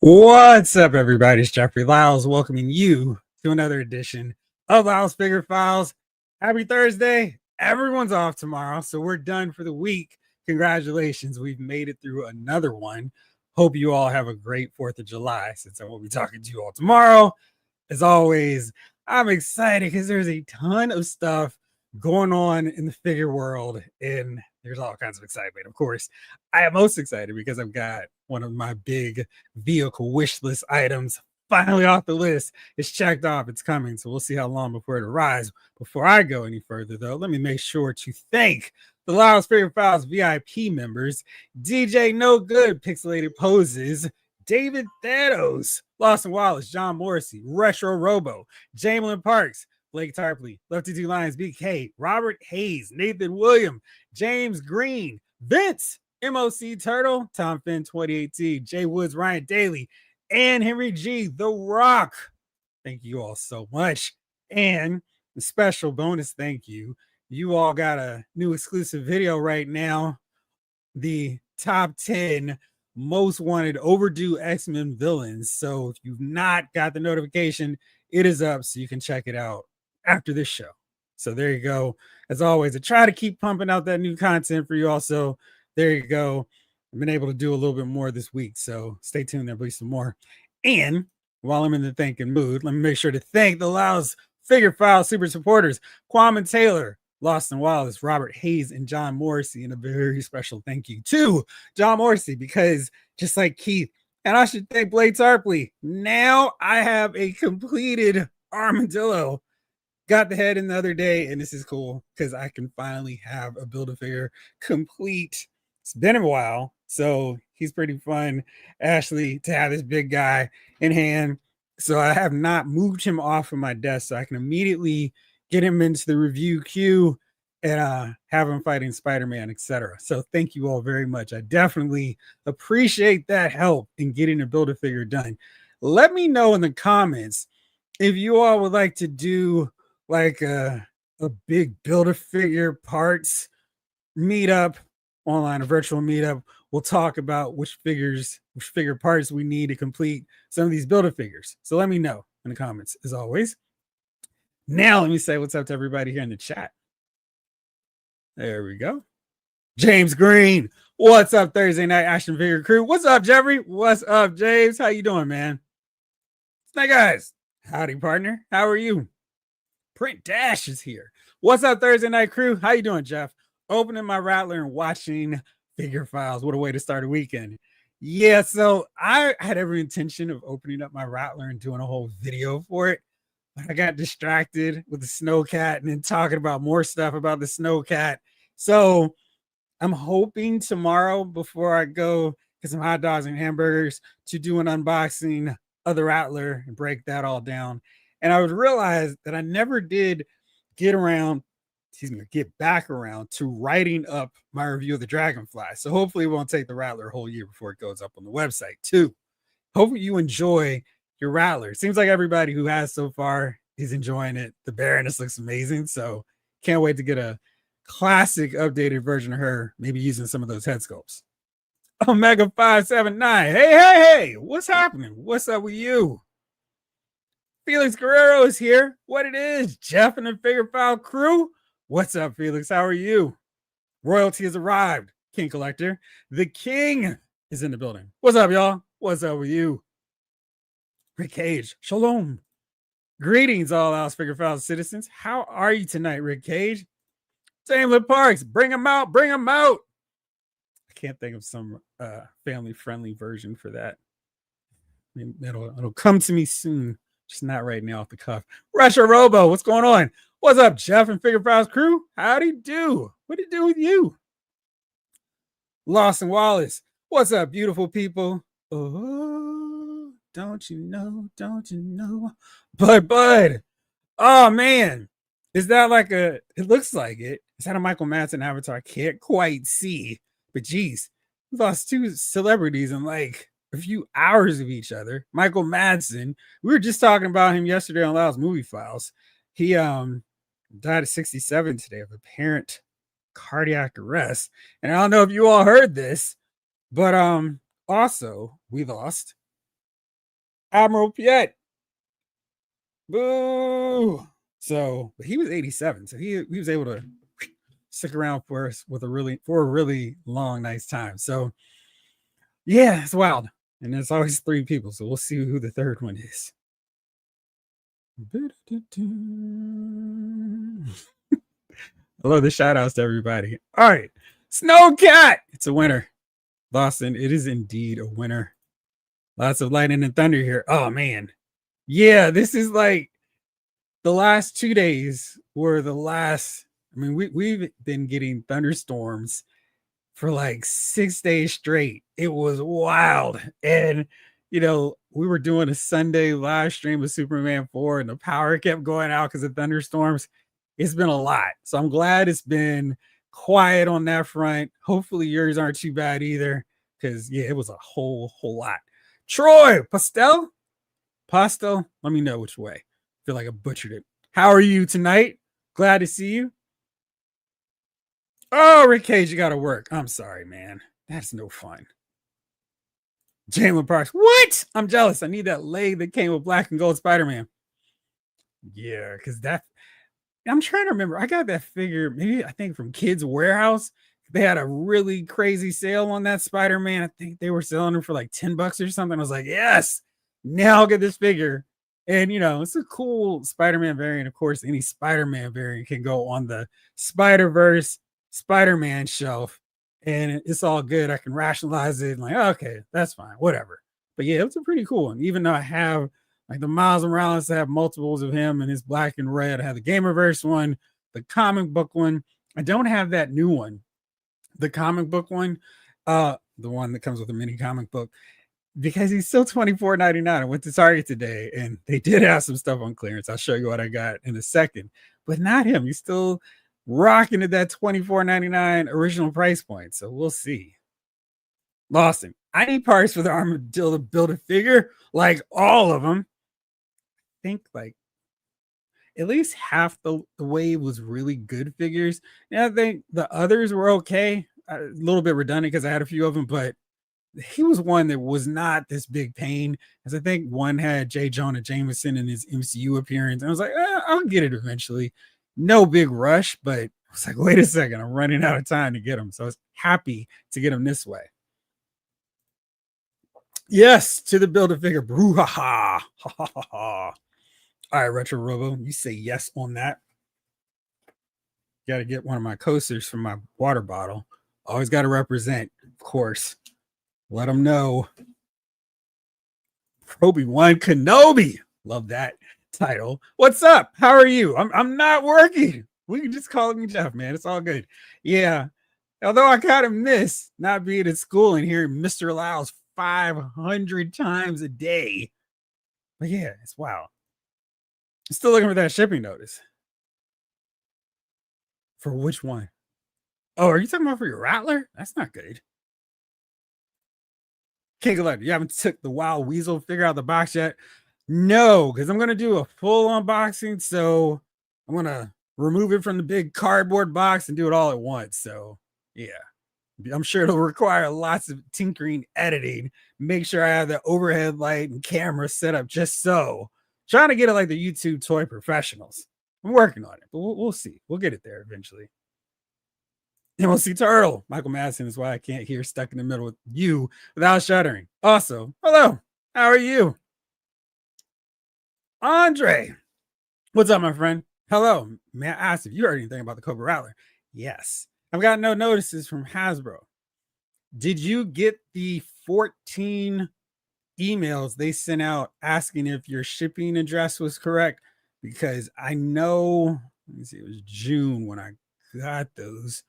What's up, everybody? It's Jeffrey Lyles welcoming you to another edition of Lyles Figure Files. Happy Thursday. Everyone's off tomorrow, so we're done for the week. Congratulations. We've made it through another one. Hope you all have a great 4th of July since I will be talking to you all tomorrow. As always, I'm excited because there's a ton of stuff going on in the figure world, and there's all kinds of excitement. Of course, I am most excited because I've got one of my big vehicle wish list items finally off the list. It's checked off. It's coming. So we'll see how long before it arrives. Before I go any further, though, let me make sure to thank the Lyles Figure Files VIP members: DJ No Good, Pixelated Poses, David Thanos, Lawson Wallace, John Morrissey, Retro Robo, Jamelin Parks, Blake Tarpley, Lefty Two Lions, BK, Robert Hayes, Nathan William, James Green, Vince, M.O.C. Turtle, Tom Finn 2018, Jay Woods, Ryan Daly, and Henry G. The Rock. Thank you all so much. And a special bonus thank you. You all got a new exclusive video right now. The top 10 most wanted overdue X-Men villains. So if you've not got the notification, it is up so you can check it out after this show. So there you go. As always, I try to keep pumping out that new content for you also. There you go. I've been able to do a little bit more this week, so stay tuned. There'll be some more. And while I'm in the thanking mood, let me make sure to thank the Lyles Figure File super supporters: Kwame Taylor, Lawson Wallace, Robert Hayes, and John Morrissey. And a very special thank you to John Morrissey, because just like Keith, and I should thank Blake Tarpley, now I have a completed armadillo. Got the head in the other day, and this is cool because I can finally have a Build-A-Figure complete. It's been a while, so he's pretty fun, Ashley, to have this big guy in hand. So I have not moved him off of my desk, so I can immediately get him into the review queue and have him fighting Spider-Man, etc. So thank you all very much. I definitely appreciate that help in getting a Build-A-Figure done. Let me know in the comments if you all would like to do like a big Build-A-Figure parts meetup online, a virtual meetup. We'll talk about which figure parts we need to complete some of these Build-A-Figures. So let me know in the comments, as always. Now let me say what's up to everybody here in the chat. There we go. James Green, what's up, Thursday Night Action Figure Crew? What's up, Jeffrey? What's up, James? How you doing, man? Hey, guys. Howdy, partner. How are you? Print Dash is here. What's up, Thursday Night Crew? How you doing, Jeff? Opening my Rattler and watching Figure Files. What a way to start a weekend. Yeah, so I had every intention of opening up my Rattler and doing a whole video for it, but I got distracted with the Snowcat and then talking about more stuff about the Snowcat. So I'm hoping tomorrow, before I go get some hot dogs and hamburgers, to do an unboxing of the Rattler and break that all down. And I would realize that I never did get back around to writing up my review of the Dragonfly. So hopefully it won't take the Rattler a whole year before it goes up on the website too. Hopefully you enjoy your Rattler. Seems like everybody who has so far is enjoying it. The Baroness looks amazing. So can't wait to get a classic updated version of her, maybe using some of those head sculpts. Omega 579. Hey, what's happening? What's up with you? Felix Guerrero is here. What it is, Jeff and the Figure File crew. What's up, Felix? How are you? Royalty has arrived. King Collector. The King is in the building. What's up, y'all? What's up with you? Rick Cage. Shalom. Greetings, all Lyles Figure Files citizens. How are you tonight, Rick Cage? Jamelin Parks. Bring them out. Bring them out. I can't think of some family-friendly version for that. It'll come to me soon. Just not right now off the cuff. Retro Robo, what's going on? What's up, Jeff and Figure Files crew? Howdy do? What do you do with you? Lawson Wallace, what's up, beautiful people? Oh, don't you know? Don't you know? Bud. Oh, man. Is that like it looks like it. Is that a Michael Madsen avatar? I can't quite see. But geez, we lost 2 celebrities in like a few hours of each other. Michael Madsen, we were just talking about him yesterday on Lyles Movie Files. He died at 67 today of apparent cardiac arrest. And I don't know if you all heard this, but also we lost Admiral Piet. Boo. So, but he was 87, so he was able to stick around for us with a really long, nice time. So, yeah, it's wild. And there's always three people, so we'll see who the third one is. I love the shout outs to everybody. All right. Snowcat. It's a winner. Boston, it is indeed a winner. Lots of lightning and thunder here. Oh man. Yeah, this is like the last 2 days were the last. I mean, we've been getting thunderstorms for like 6 days straight. It was wild. And we were doing a Sunday live stream of Superman 4 and the power kept going out because of thunderstorms. It's been a lot. So I'm glad it's been quiet on that front. Hopefully yours aren't too bad either. Because yeah, it was a whole lot. Troy, Pastel, let me know which way. I feel like I butchered it. How are you tonight? Glad to see you. Oh, Rick Cage, you gotta work. I'm sorry, man. That's no fun. Jalen Parks. What? I'm jealous. I need that leg that came with black and gold Spider-Man. Yeah, because I'm trying to remember. I got that figure, maybe I think from Kids Warehouse. They had a really crazy sale on that Spider-Man. I think they were selling them for like $10 or something. I was like, yes, now I'll get this figure. And it's a cool Spider-Man variant. Of course, any Spider-Man variant can go on the Spider-Verse Spider-Man shelf, and it's all good. I can rationalize it and like, okay, that's fine, whatever. But yeah, it was a pretty cool one. Even though I have like the Miles Morales, I have multiples of him and his black and red. I have the Gamerverse one, the comic book one. I don't have that new one, the comic book one, the one that comes with a mini comic book, because he's still $24.99. I went to Target today and they did have some stuff on clearance. I'll show you what I got in a second, but not him. He's still rocking at that $24.99 original price point. So we'll see. Lawson, I need parts for the Armadillo to build a figure, like all of them. I think like at least half the wave was really good figures. And I think the others were okay. A little bit redundant because I had a few of them, but he was one that was not this big pain. As I think one had J. Jonah Jameson in his MCU appearance. And I was like, I'll get it eventually. No big rush, but I was like, wait a second, I'm running out of time to get him. So I was happy to get him this way. Yes, to the Build-A-Figure. Brouhaha. Ha ha ha ha. All right, Retro Robo, you say yes on that. Got to get one of my coasters from my water bottle. Always got to represent, of course. Let them know. Obi-Wan Kenobi. Love that title. What's up? How are you? I'm not working. We can just call me Jeff, man. It's all good. Yeah. Although I kind of miss not being at school and hearing Mr. Lyles 500 times a day. But yeah, it's wild. I'm still looking for that shipping notice. For which one? Oh, are you talking about for your Rattler? That's not good. King Collector, you haven't took the Wild Weasel figure out of the box yet? No, because I'm going to do a full unboxing. So I'm going to remove it from the big cardboard box and do it all at once. So yeah, I'm sure it'll require lots of tinkering, editing. Make sure I have the overhead light and camera set up just so. Trying to get it like the YouTube toy professionals. I'm working on it, but we'll see. We'll get it there eventually. And we'll see Turtle. Michael Madison is why I can't hear stuck in the middle with you without shuddering. Also, hello. How are you? Andre. What's up, my friend? Hello. May I ask if you heard anything about the Cobra Rattler? Yes. I've got no notices from Hasbro. Did you get the 14 emails they sent out asking if your shipping address was correct? Because I know, let me see, it was June when I got those.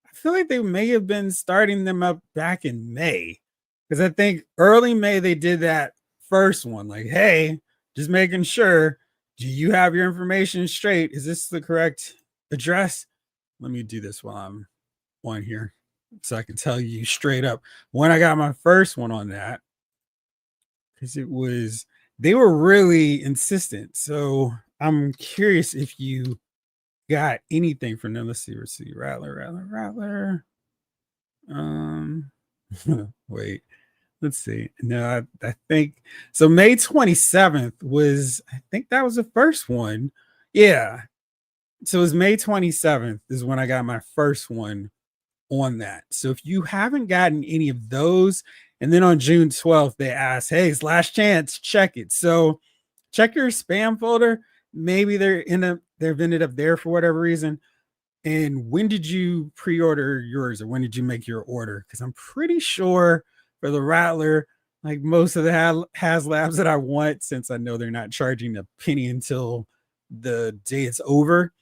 I feel like they may have been starting them up back in May, because I think early May they did that first one. Like, hey, just making sure, do you have your information straight? Is this the correct address? Let me do this while I'm on here so I can tell you straight up when I got my first one on that, because they were really insistent. So I'm curious if you got anything from them. Let's see, Rattler. Wait, Let's see. No, I think so. May 27th was, I think that was the first one. Yeah. So it was May 27th is when I got my first one on that. So if you haven't gotten any of those, and then on June 12th, they asked, hey, it's last chance, check it. So check your spam folder. Maybe they've ended up there for whatever reason. And when did you pre-order yours, or when did you make your order? Because I'm pretty sure for the Rattler, like most of the has labs that I want, since I know they're not charging a penny until the day it's over.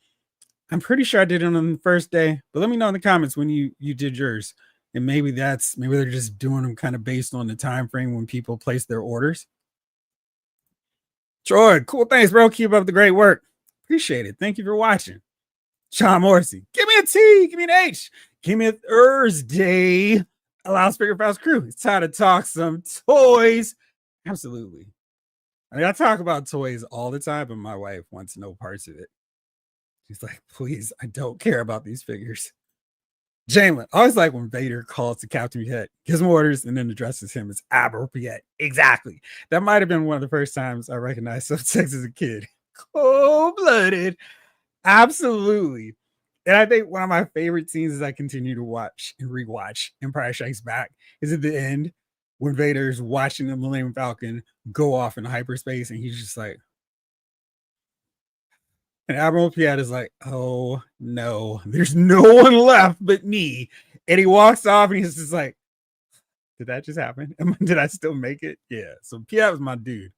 I'm pretty sure I did it on the first day, but let me know in the comments when you did yours. And maybe they're just doing them kind of based on the time frame when people place their orders. Troy, cool, thanks, bro. Keep up the great work. Appreciate it. Thank you for watching. John Morrissey, give me a T, give me an H, give me a Thursday. Allow Speaker Files crew. It's time to talk some toys. Absolutely. I mean, I talk about toys all the time, but my wife wants no parts of it. She's like, please, I don't care about these figures. Jalen, I always like when Vader calls to Captain Behet, gives him orders, and then addresses him as Admiral Behet. Exactly. That might have been one of the first times I recognized subtext as a kid. Cold-blooded. Absolutely. And I think one of my favorite scenes as I continue to watch and rewatch Empire Strikes Back is at the end when Vader's watching the Millennium Falcon go off in hyperspace, and he's just like, and Admiral Piat is like, oh no, there's no one left but me. And he walks off and he's just like, did that just happen? Did I still make it? Yeah. So Piat was my dude.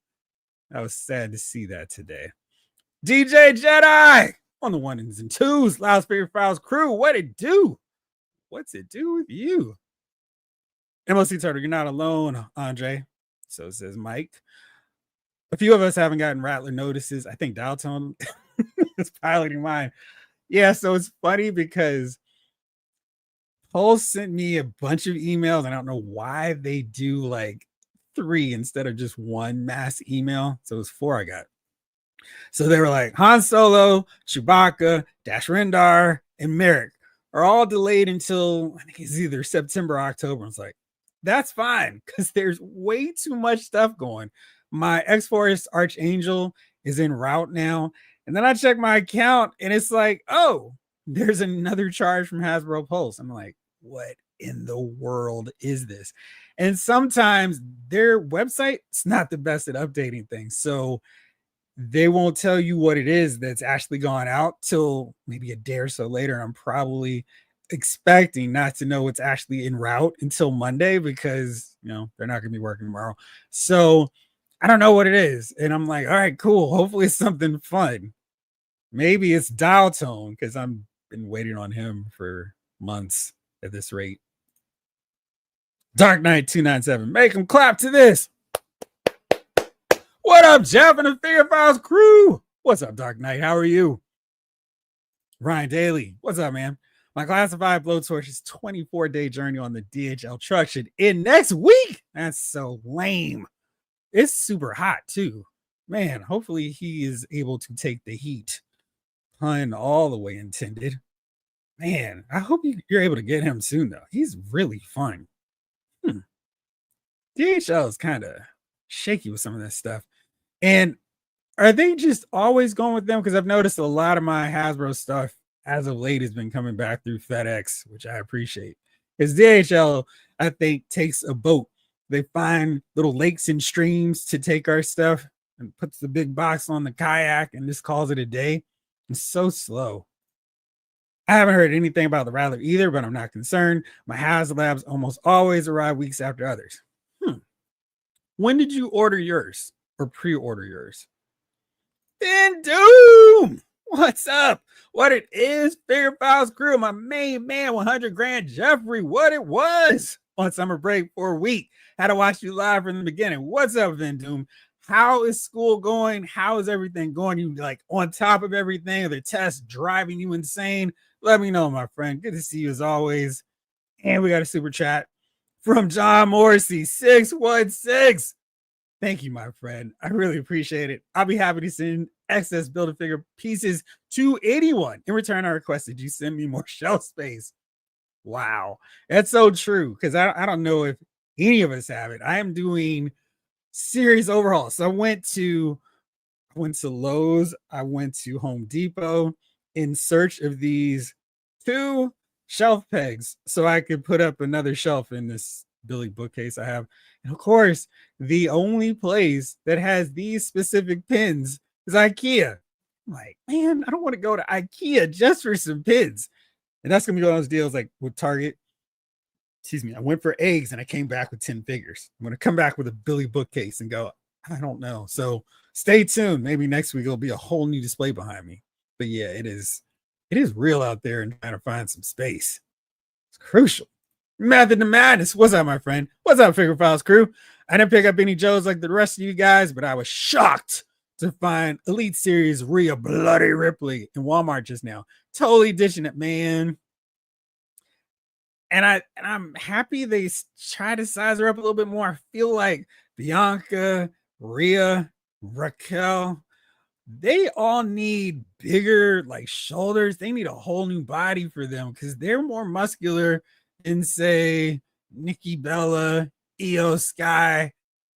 I was sad to see that today. DJ Jedi on the ones and twos. Loud Spirit Files crew. What it do? What's it do with you? MLC Turtle, you're not alone, Andre. So says Mike. A few of us haven't gotten Rattler notices. I think Dialtone is piloting mine. Yeah, so it's funny because Pulse sent me a bunch of emails. I don't know why they do like 3 instead of just one mass email. So it was 4 I got. So they were like, Han Solo, Chewbacca, Dash Rendar, and Merrick are all delayed until I think it's either September or October. It's like, that's fine because there's way too much stuff going. My X-Force Archangel is en route now. And then I check my account and it's like, oh, there's another charge from Hasbro Pulse. I'm like, what in the world is this? And sometimes their website's not the best at updating things. So they won't tell you what it is that's actually gone out till maybe a day or so later. I'm probably expecting not to know what's actually en route until Monday because, you know, they're not going to be working tomorrow. So I don't know what it is. And I'm like, all right, cool. Hopefully it's something fun. Maybe it's Dial Tone because I've been waiting on him for months at this rate. Dark Knight 297, make him clap to this. What up, Jeff and the Figure Files crew? What's up, Dark Knight? How are you? Ryan Daly, what's up, man? My classified blowtorch's 24-day journey on the DHL truck should end next week. That's so lame. It's super hot, too. Man, hopefully he is able to take the heat. Pun all the way intended. Man, I hope you're able to get him soon, though. He's really fun. DHL is kind of shaky with some of this stuff. And are they just always going with them? Because I've noticed a lot of my Hasbro stuff as of late has been coming back through FedEx, which I appreciate. Because DHL, I think, takes a boat. They find little lakes and streams to take our stuff and puts the big box on the kayak and just calls it a day. It's so slow. I haven't heard anything about the Rattler either, but I'm not concerned. My HasLabs almost always arrive weeks after others. When did you order yours or pre-order yours? Ben Doom, what's up? What it is, Figure Files crew, my main man, 100 grand Jeffrey, what it was on summer break for a week. Had to watch you live from the beginning. What's up, Ben Doom? How is school going? How is everything going? You like on top of everything? Are the tests driving you insane? Let me know, my friend. Good to see you as always. And we got a super chat from John Morrissey, 616. Thank you, my friend. I really appreciate it. I'll be happy to send excess Build-A-Figure pieces to anyone. In return, I requested you send me more shelf space. Wow. That's so true. Because I don't know if any of us have it. I am doing serious overhaul. So I went to Lowe's, I went to Home Depot in search of these two shelf pegs so I could put up another shelf in this Billy bookcase I have. And of course, the only place that has these specific pins is IKEA. I'm like, man, I don't want to go to IKEA just for some pins. And that's gonna be one of those deals like with Target. Excuse me. I went for eggs and I came back with 10 figures. I'm gonna come back with a Billy bookcase and go, I don't know. So stay tuned. Maybe next week it'll be a whole new display behind me. But yeah, it is real out there and trying to find some space. It's crucial. Method to madness. What's up, my friend? What's up, Figure Files crew? I didn't pick up any Joes like the rest of you guys, but I was shocked to find Elite Series Rhea Bloody Ripley in Walmart just now. Totally ditching it, man. And I'm happy they try to size her up a little bit more. I feel like Bianca, Rhea, Raquel, they all need bigger like shoulders. They need a whole new body for them because they're more muscular than say Nikki Bella, M.A.S.K.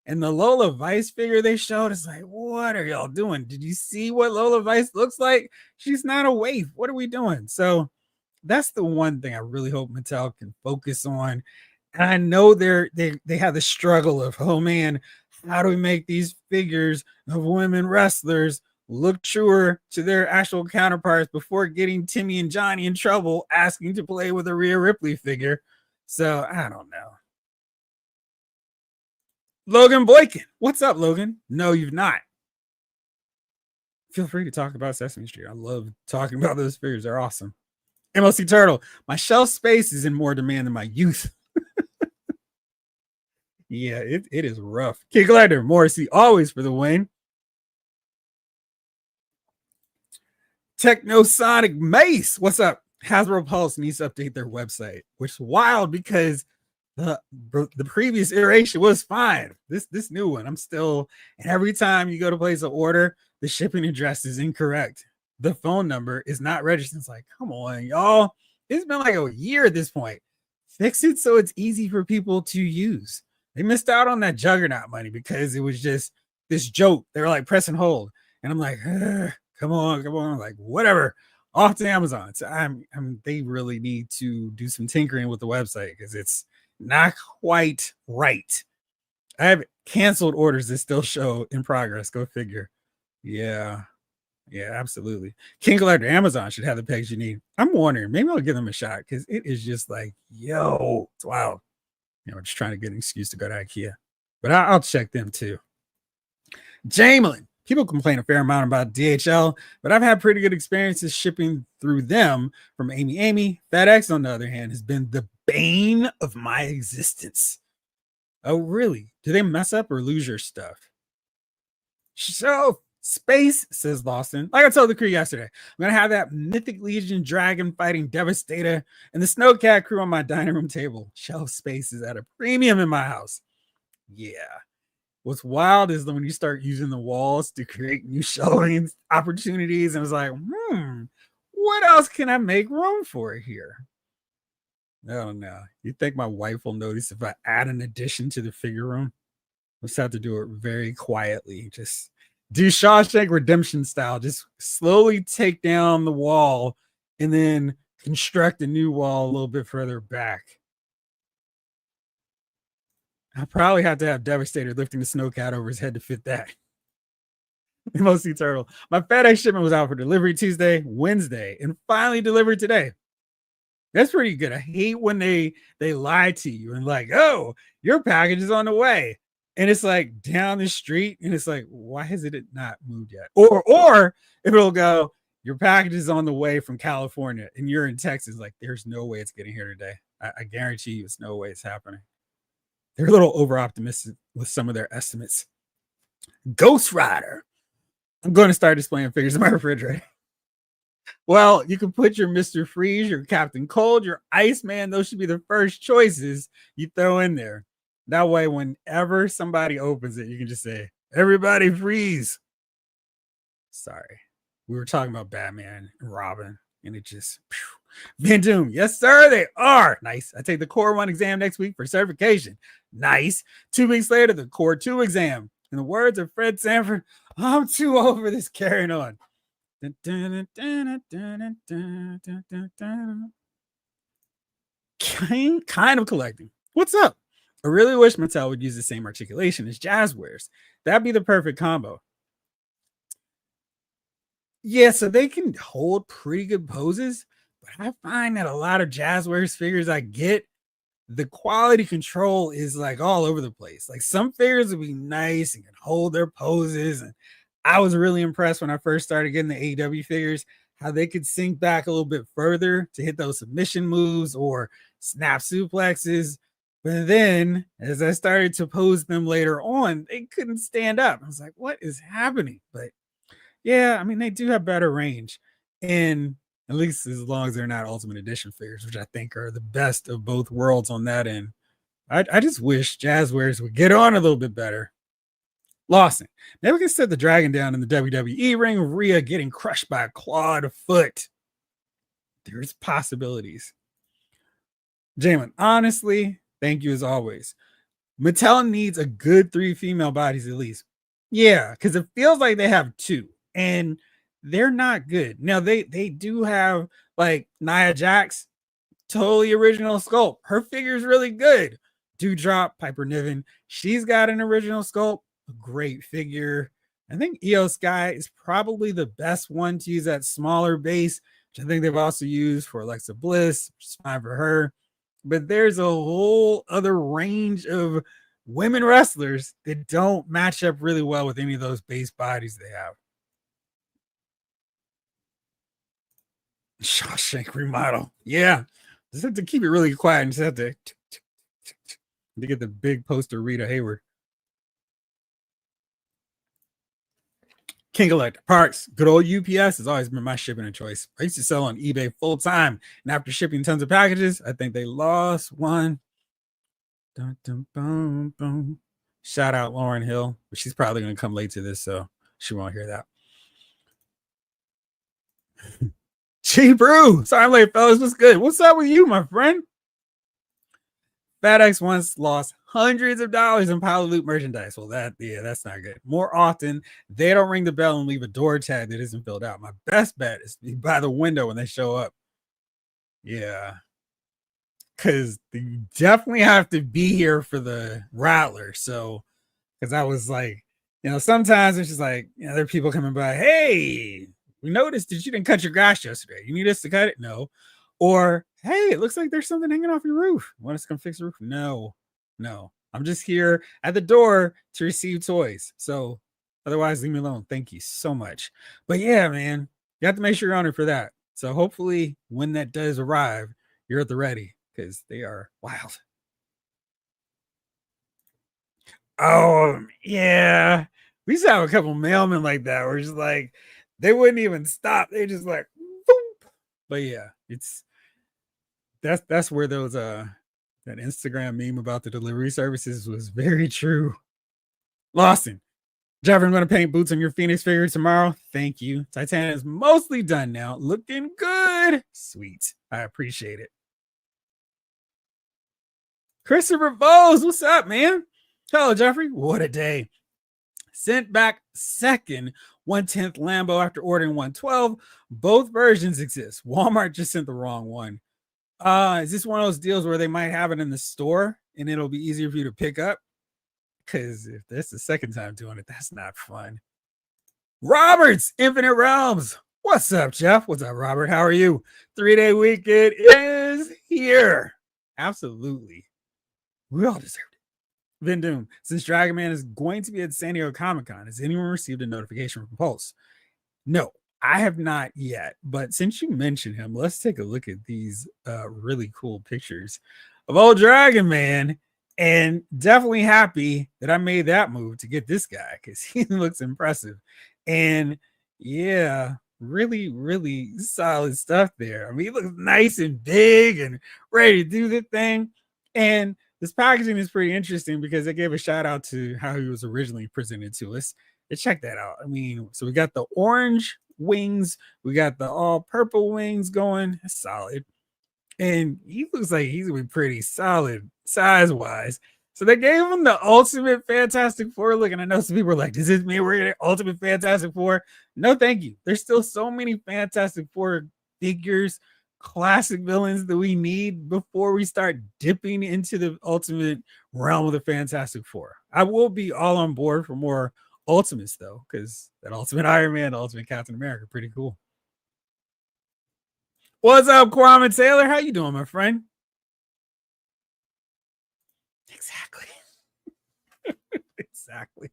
And the Lola Vice figure they showed is like, what are y'all doing? Did you see what Lola Vice looks like? She's not a waif. What are we doing? So that's the one thing I really hope Mattel can focus on. And I know they have the struggle of, oh man, how do we make these figures of women wrestlers look truer to their actual counterparts before getting Timmy and Johnny in trouble asking to play with a Rhea Ripley figure? So I don't know. Logan Boykin, what's up, Logan? No, you've not. Feel free to talk about Sesame Street. I love talking about those figures. They're awesome. M.A.S.K Turtle, my shelf space is in more demand than my youth. Yeah, it is rough. Kid Glider, Morrissey, always for the win. Technosonic Mace, what's up? Hasbro Pulse needs to update their website, which is wild because the previous iteration was fine. This new one, I'm still, and every time you go to place an order, the shipping address is incorrect. The phone number is not registered. It's like, come on, y'all. It's been like a year at this point. Fix it so it's easy for people to use. They missed out on that Juggernaut money because it was just this joke. They were like press and hold. And I'm like, come on. Like, whatever. Off to Amazon. So they really need to do some tinkering with the website because it's not quite right. I have canceled orders that still show in progress. Go figure. Yeah, absolutely. King Collector, Amazon should have the pegs you need. I'm wondering, maybe I'll give them a shot because it is just like, yo, it's wild. Just trying to get an excuse to go to IKEA, but I'll check them too. Jamelin, people complain a fair amount about DHL, but I've had pretty good experiences shipping through them from Amy. FedEx, on the other hand, has been the bane of my existence. Oh, really? Do they mess up or lose your stuff? So, space, says Lawson. Like I told the crew yesterday, I'm going to have that Mythic Legion dragon fighting Devastator and the Snowcat crew on my dining room table. Shelf space is at a premium in my house. Yeah. What's wild is when you start using the walls to create new shelving opportunities, and it's like, what else can I make room for here? I don't know. You think my wife will notice if I add an addition to the figure room? Let's have to do it very quietly. Just do Shawshank Redemption style. Just slowly take down the wall and then construct a new wall a little bit further back. I probably have to have Devastator lifting the Snowcat over his head to fit that. M.A.S.K Turtle. My FedEx shipment was out for delivery Tuesday, Wednesday, and finally delivered today. That's pretty good. I hate when they lie to you and like, oh, your package is on the way. And it's like down the street, and it's like, why has it not moved yet? Or if it'll go, your package is on the way from California, and you're in Texas, like, there's no way it's getting here today. I guarantee you, it's no way it's happening. They're a little over optimistic with some of their estimates. Ghost Rider. I'm going to start displaying figures in my refrigerator. Well, you can put your Mr. Freeze, your Captain Cold, your Iceman. Those should be the first choices you throw in there. That way, whenever somebody opens it, you can just say, everybody freeze. Sorry. We were talking about Batman and Robin, and it just, Van Doom, yes, sir, they are. Nice. I take the Core 1 exam next week for certification. Nice. 2 weeks later, the Core 2 exam. In the words of Fred Sanford, I'm too old for this carrying on. Kind of collecting. What's up? I really wish Mattel would use the same articulation as Jazzwares. That'd be the perfect combo. Yeah, so they can hold pretty good poses, but I find that a lot of Jazzwares figures I get, the quality control is like all over the place. Like some figures would be nice and can hold their poses. And I was really impressed when I first started getting the AEW figures, how they could sink back a little bit further to hit those submission moves or snap suplexes. But then as I started to pose them later on, they couldn't stand up. I was like, what is happening? But yeah, I mean, they do have better range. And at least as long as they're not Ultimate Edition figures, which I think are the best of both worlds on that end. I just wish Jazzwares would get on a little bit better. Lawson, never can set the dragon down in the WWE ring. Rhea getting crushed by a clawed foot. There's possibilities. Jalen, honestly, thank you as always. Mattel needs a good 3 female bodies at least. Yeah, because it feels like they have 2. And they're not good. Now they do have like Nia Jax, totally original sculpt. Her figure is really good. Dewdrop, Piper Niven, she's got an original sculpt, a great figure. I think M.A.S.K is probably the best one to use that smaller base, which I think they've also used for Alexa Bliss, which is fine for her. But there's a whole other range of women wrestlers that don't match up really well with any of those base bodies they have. Shawshank remodel. Yeah. Just have to keep it really quiet and just have to get the big poster Rita Hayward. King Elector Parks. Good old UPS has always been my shipping of choice. I used to sell on eBay full time. And after shipping tons of packages, I think they lost one. Dun, dun, boom, boom. Shout out Lauren Hill. But she's probably going to come late to this, so she won't hear that. G Brew. Sorry I'm late, fellas. What's good? What's up with you, my friend? FedEx once lost hundreds of dollars in pile of loot merchandise. Well, that's not good. More often, they don't ring the bell and leave a door tag that isn't filled out. My best bet is to be by the window when they show up. Yeah. Because you definitely have to be here for the Rattler. So, because I was like, sometimes it's just like, there are people coming by, hey, we noticed that you didn't cut your grass yesterday. You need us to cut it? No. Or, hey, it looks like there's something hanging off your roof. Want us to come fix the roof? No. I'm just here at the door to receive toys. So otherwise, leave me alone. Thank you so much. But yeah, man, you have to make sure you're honored for that. So hopefully when that does arrive, you're at the ready because they are wild. Oh, yeah. We used to have a couple mailmen like that where it's just like, they wouldn't even stop. They just like, boop. But yeah, that's where those that Instagram meme about the delivery services was very true. Lawson, Jeffrey, I'm going to paint boots on your Phoenix figure tomorrow. Thank you. Titanium is mostly done now. Looking good. Sweet. I appreciate it. Christopher Bowes, what's up, man? Hello, Jeffrey. What a day. Sent back second 1/10 Lambo after ordering 112. Both versions exist. Walmart just sent the wrong one. Is this one of those deals where they might have it in the store and it'll be easier for you to pick up? Because if that's the second time doing it, that's not fun. Roberts, Infinite Realms. What's up, Jeff? What's up, Robert? How are you? 3-day weekend is here. Absolutely. We all deserved it. Vin Doom, since Dragon Man is going to be at San Diego Comic-Con, has anyone received a notification from Pulse? No, I have not yet, but since you mentioned him, let's take a look at these really cool pictures of old Dragon Man, and definitely happy that I made that move to get this guy because he looks impressive. And yeah, really, really solid stuff there. I mean, he looks nice and big and ready to do the thing. And this packaging is pretty interesting because it gave a shout out to how he was originally presented to us. Check that out. I mean, so we got the orange wings. We got the all purple wings going. That's solid. And he looks like he's gonna be pretty solid size wise. So they gave him the ultimate Fantastic Four look. And I know some people are like, does this mean we're gonna ultimate Fantastic Four? No, thank you. There's still so many Fantastic Four figures, classic villains that we need before we start dipping into the ultimate realm of the Fantastic Four. I will be all on board for more Ultimates though, because that Ultimate Iron Man, the Ultimate Captain America, pretty cool. What's up, Kwame Taylor? How you doing, my friend? Exactly. Exactly.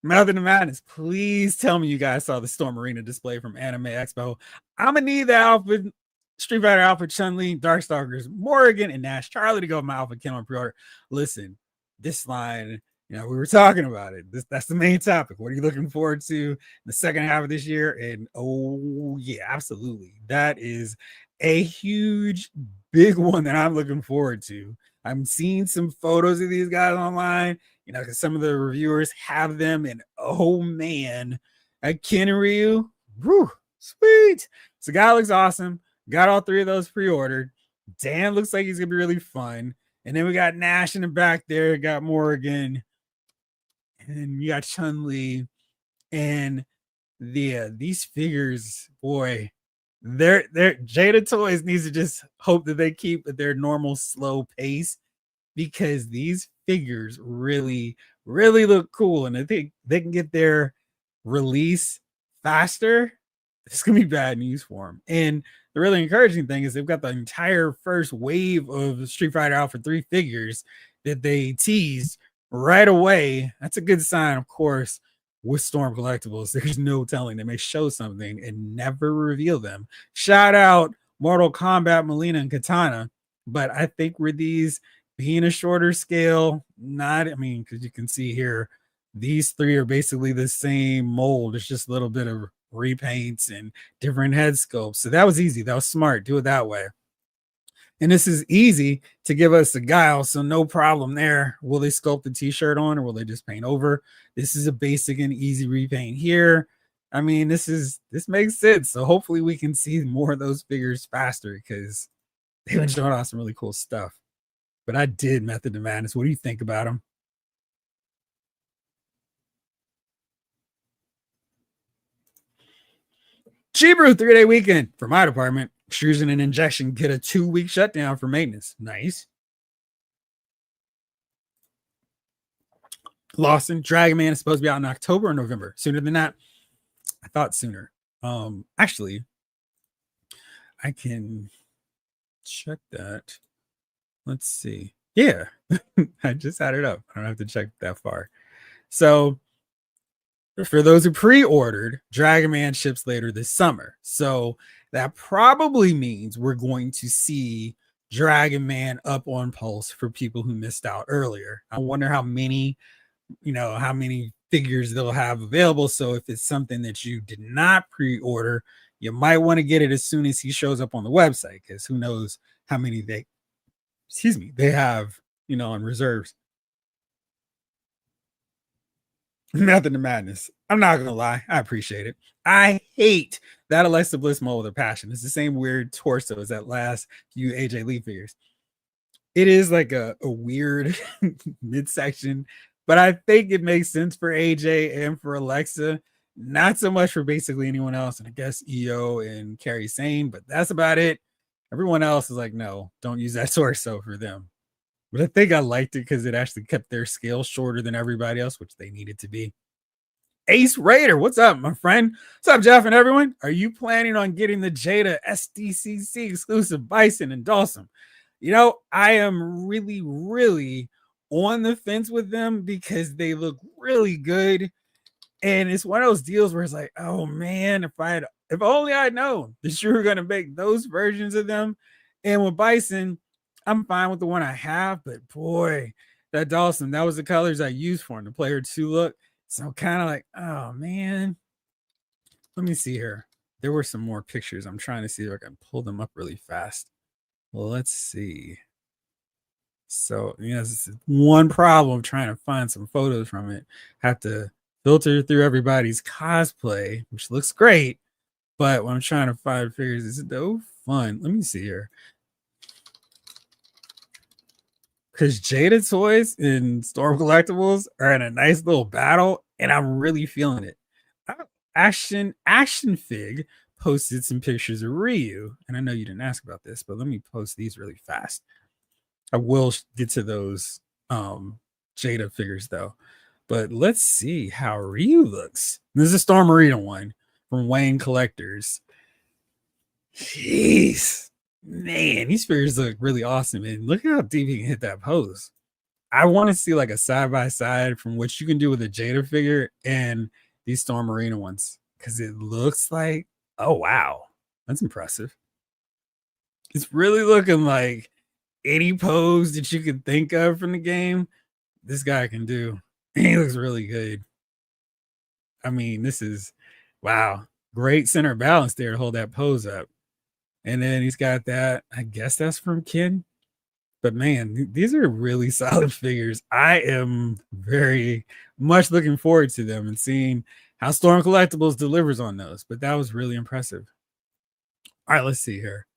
Method of Madness, please tell me you guys saw the Storm Arena display from Anime Expo. I'm gonna need the outfit, Street Fighter outfit, Chun-Li, Darkstalkers, Morrigan, and Nash Charlie to go with my outfit Ken on pre-order. Listen, this line, we were talking about it. That's the main topic. What are you looking forward to in the second half of this year? And oh yeah, absolutely. That is a huge, big one that I'm looking forward to. I'm seeing some photos of these guys online, because some of the reviewers have them, and oh man, at Ken and Ryu, whew, sweet. So guy looks awesome. Got all three of those pre-ordered. Dan looks like he's gonna be really fun. And then we got Nash in the back there, got Morgan, and you got Chun-Li, and these figures, boy, they're Jada Toys needs to just hope that they keep at their normal slow pace, because these figures really, really look cool. And I think they can get their release faster. It's gonna be bad news for them. And the really encouraging thing is they've got the entire first wave of Street Fighter Alpha 3 figures that they teased right away. That's a good sign, of course. With Storm Collectibles, there's no telling they may show something and never reveal them. Shout out Mortal Kombat, Melina, and Katana. But I think with these being a shorter scale, because you can see here, these three are basically the same mold. It's just a little bit of repaints and different head sculpts. So that was easy. That was smart. Do it that way. And this is easy to give us a guile, so no problem there. Will they sculpt the t-shirt on, or will they just paint over? This is a basic and easy repaint here. This makes sense. So hopefully we can see more of those figures faster, because they've been showing off some really cool stuff. But I did Method of Madness. What do you think about them? Cheaper 3-day weekend for my department. Extrusion and injection get a 2-week shutdown for maintenance. Nice. Lawson, Dragon Man is supposed to be out in October or November. Sooner than that? I thought sooner. Actually, I can check that. Let's see. Yeah, I just had it up. I don't have to check that far. So for those who pre-ordered, Dragon Man ships later this summer. So that probably means we're going to see Dragon Man up on Pulse for people who missed out earlier. I wonder how many figures they'll have available. So if it's something that you did not pre-order, you might want to get it as soon as he shows up on the website, because who knows how many they have, on reserves. Method of Madness. I'm not gonna lie, I appreciate it. I hate that Alexa Bliss mold with a passion. It's the same weird torso as that last few AJ Lee figures. It is like a weird midsection, but I think it makes sense for AJ and for Alexa. Not so much for basically anyone else, and I guess EO and Carrie Sane, but that's about it. Everyone else is like, no, don't use that torso for them. But I think I liked it because it actually kept their scale shorter than everybody else, which they needed to be. Ace Raider, what's up, my friend? What's up, Jeff and everyone? Are you planning on getting the Jada SDCC exclusive Bison and Dawson? I am really, really on the fence with them because they look really good. And it's one of those deals where it's like, oh man, if only I'd known that you were going to make those versions of them. And with Bison, I'm fine with the one I have, but boy, that Dawson, that was the colors I used for him, the player 2 look. So I'm kind of like, oh man. Let me see here. There were some more pictures. I'm trying to see if I can pull them up really fast. Well, let's see. So, this is one problem trying to find some photos from it. Have to filter through everybody's cosplay, which looks great. But when I'm trying to find figures, it's no fun. Let me see here. Because Jada Toys and Storm Collectibles are in a nice little battle, and I'm really feeling it. Action Fig posted some pictures of Ryu, and I know you didn't ask about this, but let me post these really fast. I will get to those Jada figures though, but let's see how Ryu looks. This is a Storm Arena one from Wayne Collectors. Jeez, man, these figures look really awesome, and look how deep he can hit that pose. I want to see like a side by side from what you can do with a Jada figure and these Storm Arena ones, because it looks like, oh wow, that's impressive. It's really looking like any pose that you can think of from the game, this guy can do. He looks really good. I mean, this is wow, great center balance there to hold that pose up. And then he's got that. I guess that's from Ken. But man, these are really solid figures. I am very much looking forward to them and seeing how Storm Collectibles delivers on those. But that was really impressive. All right, let's see here.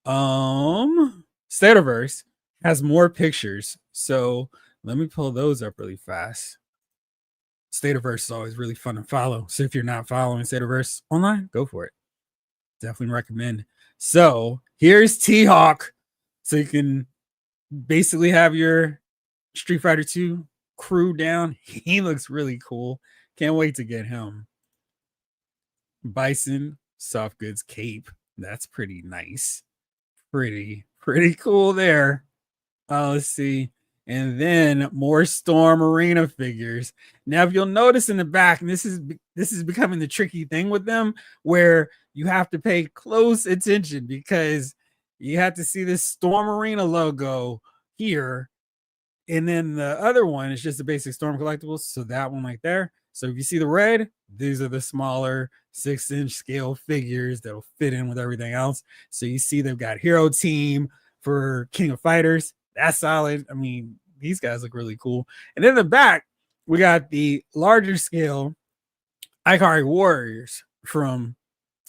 Stativerse has more pictures, so let me pull those up really fast. Stativerse is always really fun to follow. So if you're not following Stativerse online, go for it. Definitely recommend. So here's T-Hawk. So you can basically have your Street Fighter 2 crew down. He looks really cool. Can't wait to get him. Bison, soft goods cape. That's pretty nice. Pretty cool there. Let's see. And then more Storm Arena figures. Now, if you'll notice in the back, and this is becoming the tricky thing with them, where you have to pay close attention because you have to see this Storm Arena logo here. And then the other one is just the basic Storm Collectibles. So that one right there. So if you see the red, these are the smaller 6-inch scale figures that'll fit in with everything else. So you see they've got Hero Team for King of Fighters. That's solid. I mean, these guys look really cool. And in the back, we got the larger scale Ikari Warriors from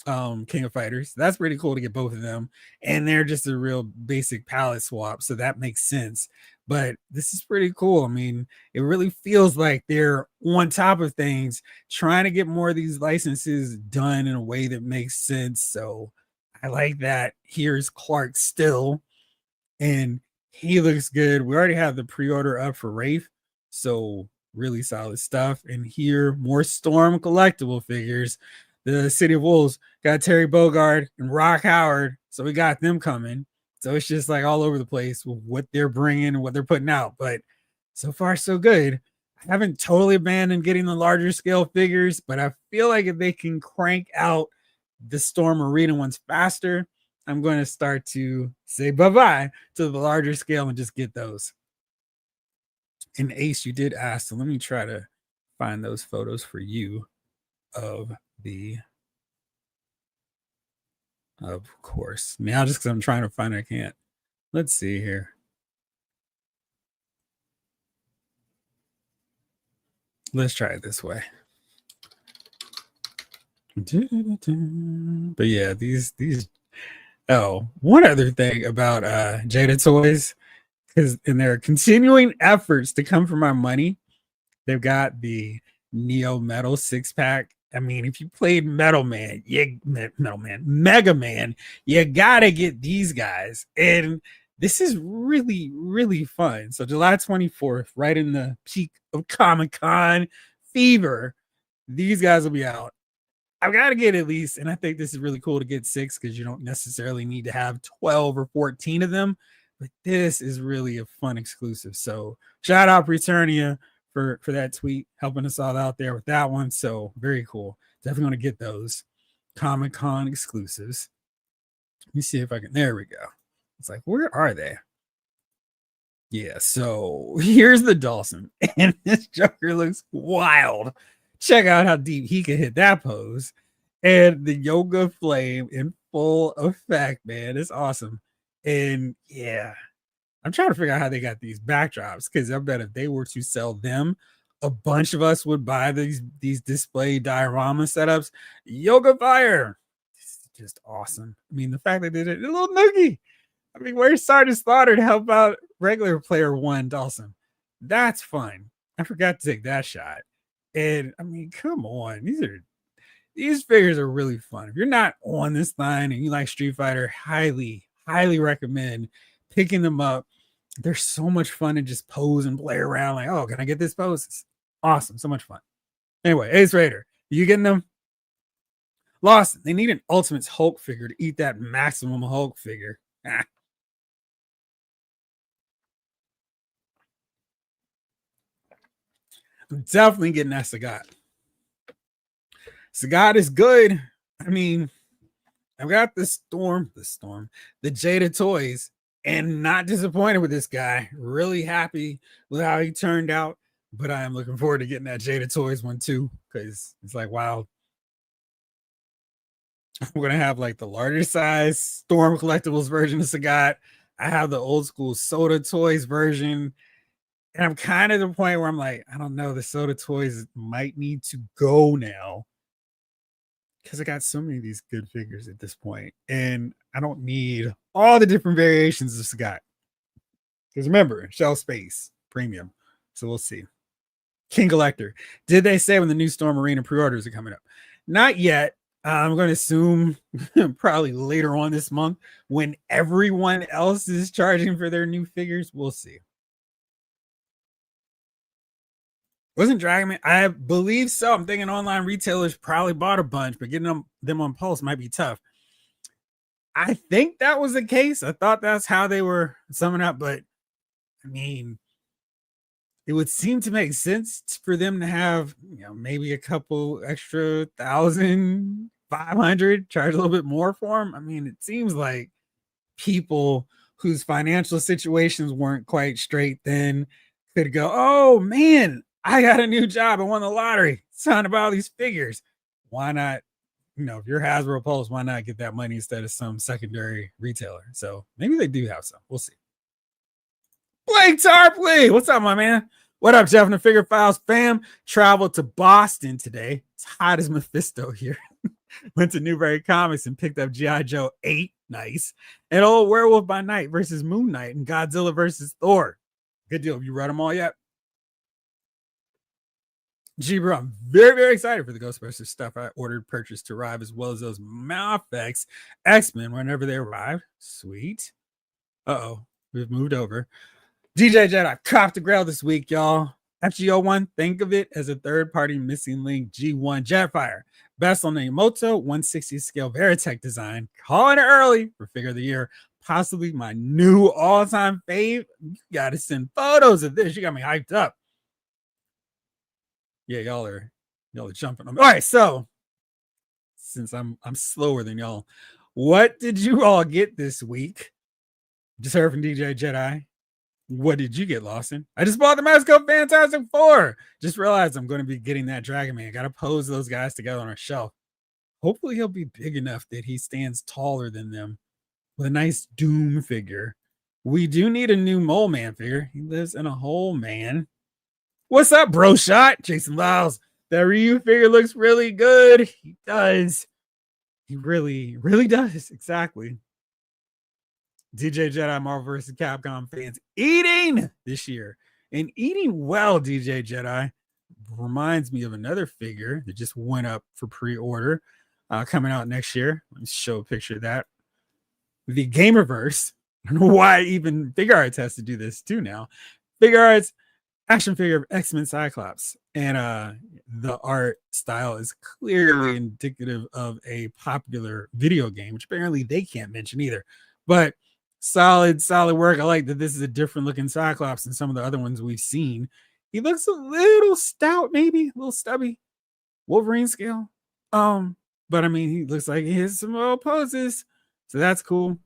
King of Fighters. That's pretty cool to get both of them. And they're just a real basic palette swap. So that makes sense. But this is pretty cool. I mean, it really feels like they're on top of things, trying to get more of these licenses done in a way that makes sense. So I like that. Here's Clark Still, and he looks good. We already have the pre-order up for Wraith. So really solid stuff. And here, more Storm collectible figures. The City of Wolves got Terry Bogard and Rock Howard. So we got them coming. So it's just like all over the place with what they're bringing and what they're putting out. But so far, so good. I haven't totally abandoned getting the larger scale figures, but I feel like if they can crank out the Storm Arena ones faster, I'm going to start to say bye-bye to the larger scale and just get those. And Ace, you did ask, so let me try to find those photos for you of the, of course. Now, just because I'm trying to find it, I can't. Let's see here. Let's try it this way. But yeah, these. Oh, one other thing about Jada Toys, because in their continuing efforts to come for my money, they've got the Neo Metal 6-pack. I mean, if you played Mega Man, you gotta get these guys. And this is really fun. So July 24th, right in the peak of Comic-Con fever, these guys will be out. I've got to get at least, and I think this is really cool to get 6 because you don't necessarily need to have 12 or 14 of them. But this is really a fun exclusive. So shout out Preternia for that tweet, helping us all out there with that one. So very cool. Definitely want to get those Comic-Con exclusives. Let me see if I can. There we go. It's like, where are they? Yeah, so here's the Dawson, and this Joker looks wild. Check out how deep he can hit that pose. And the Yoga Flame in full effect, man. It's awesome. And yeah, I'm trying to figure out how they got these backdrops, because I bet if they were to sell them a bunch of us would buy these display diorama setups. Yoga Fire, it's just awesome. I mean, the fact they did it, a little noogie. I mean, where's Sergeant Slaughter to help out regular player one Dawson? That's fun. I forgot to take that shot. And I mean, come on, these figures are really fun. If you're not on this line and you like Street Fighter, highly recommend picking them up. They're so much fun to just pose and play around. Like, oh, can I get this pose? It's awesome, so much fun. Anyway, Ace Raider, you getting them? Lawson, they need an Ultimates Hulk figure to eat that Maximum Hulk figure. I'm definitely getting that Sagat. Sagat is good. I mean, I've got the Jada Toys, and not disappointed with this guy. Really happy with how he turned out, but I am looking forward to getting that Jada Toys one too, because it's like, wow, we're gonna have like the larger size Storm Collectibles version of Sagat. I have the old school Soda Toys version, and I'm kind of at the point where I'm like, I don't know, the Soda Toys might need to go now, because I got so many of these good figures at this point, and I don't need all the different variations of Sagat. Because remember, shelf space, premium. So we'll see. King Collector. Did they say when the new Storm Arena pre-orders are coming up? Not yet. I'm going to assume probably later on this month when everyone else is charging for their new figures. We'll see. Wasn't Dragon Man? I believe so. I'm thinking online retailers probably bought a bunch, but getting them on Pulse might be tough. I think that was the case. I thought that's how they were summing up, but I mean, it would seem to make sense for them to have, maybe a couple extra 1,500, charge a little bit more for them. I mean, it seems like people whose financial situations weren't quite straight then could go, oh man, I got a new job. I won the lottery. It's time to buy all these figures. Why not? If you're Hasbro Pulse, why not get that money instead of some secondary retailer? So maybe they do have some. We'll see. Blake Tarpley, what's up, my man? What up, Jeff and the Figure Files fam? Traveled to Boston today. It's hot as Mephisto here. Went to Newbury Comics and picked up G.I. Joe 8. Nice. And old Werewolf by Night versus Moon Knight and Godzilla versus Thor. Good deal. Have you read them all yet? Gee, bro, I'm very excited for the Ghostbusters stuff I ordered, purchased to arrive, as well as those Mafex X-Men whenever they arrive. Sweet. Uh-oh, we've moved over. DJ Jedi copped the Grail this week, y'all. FGO1, think of it as a third-party missing link G1 Jetfire. Best on the Emoto 160 scale Veritech design. Calling it early for Figure of the Year. Possibly my new all-time fave. You gotta send photos of this. You got me hyped up. Yeah, y'all are jumping on me. All right, so since I'm slower than y'all, what did you all get this week? Just heard from DJ Jedi. What did you get, Lawson? I just bought the M.A.S.K Fantastic Four. Just realized I'm going to be getting that Dragon Man. Got to pose those guys together on a shelf. Hopefully he'll be big enough that he stands taller than them with a nice Doom figure. We do need a new Mole Man figure. He lives in a hole, man. What's up, bro shot? Jason Lyles. That Ryu figure looks really good. He does. He really does. Exactly. DJ Jedi Marvel vs. Capcom fans eating this year and eating well. DJ Jedi reminds me of another figure that just went up for pre-order coming out next year. Let me show a picture of that. The Gamerverse. I don't know why even Figure Arts has to do this too now. Figure Arts action figure of X-Men Cyclops, and the art style is clearly indicative of a popular video game, which apparently they can't mention either. But solid work. I like that this is a different looking Cyclops than some of the other ones we've seen. He looks a little stout, maybe a little stubby, Wolverine scale. But I mean, he looks like he has some little poses, so that's cool.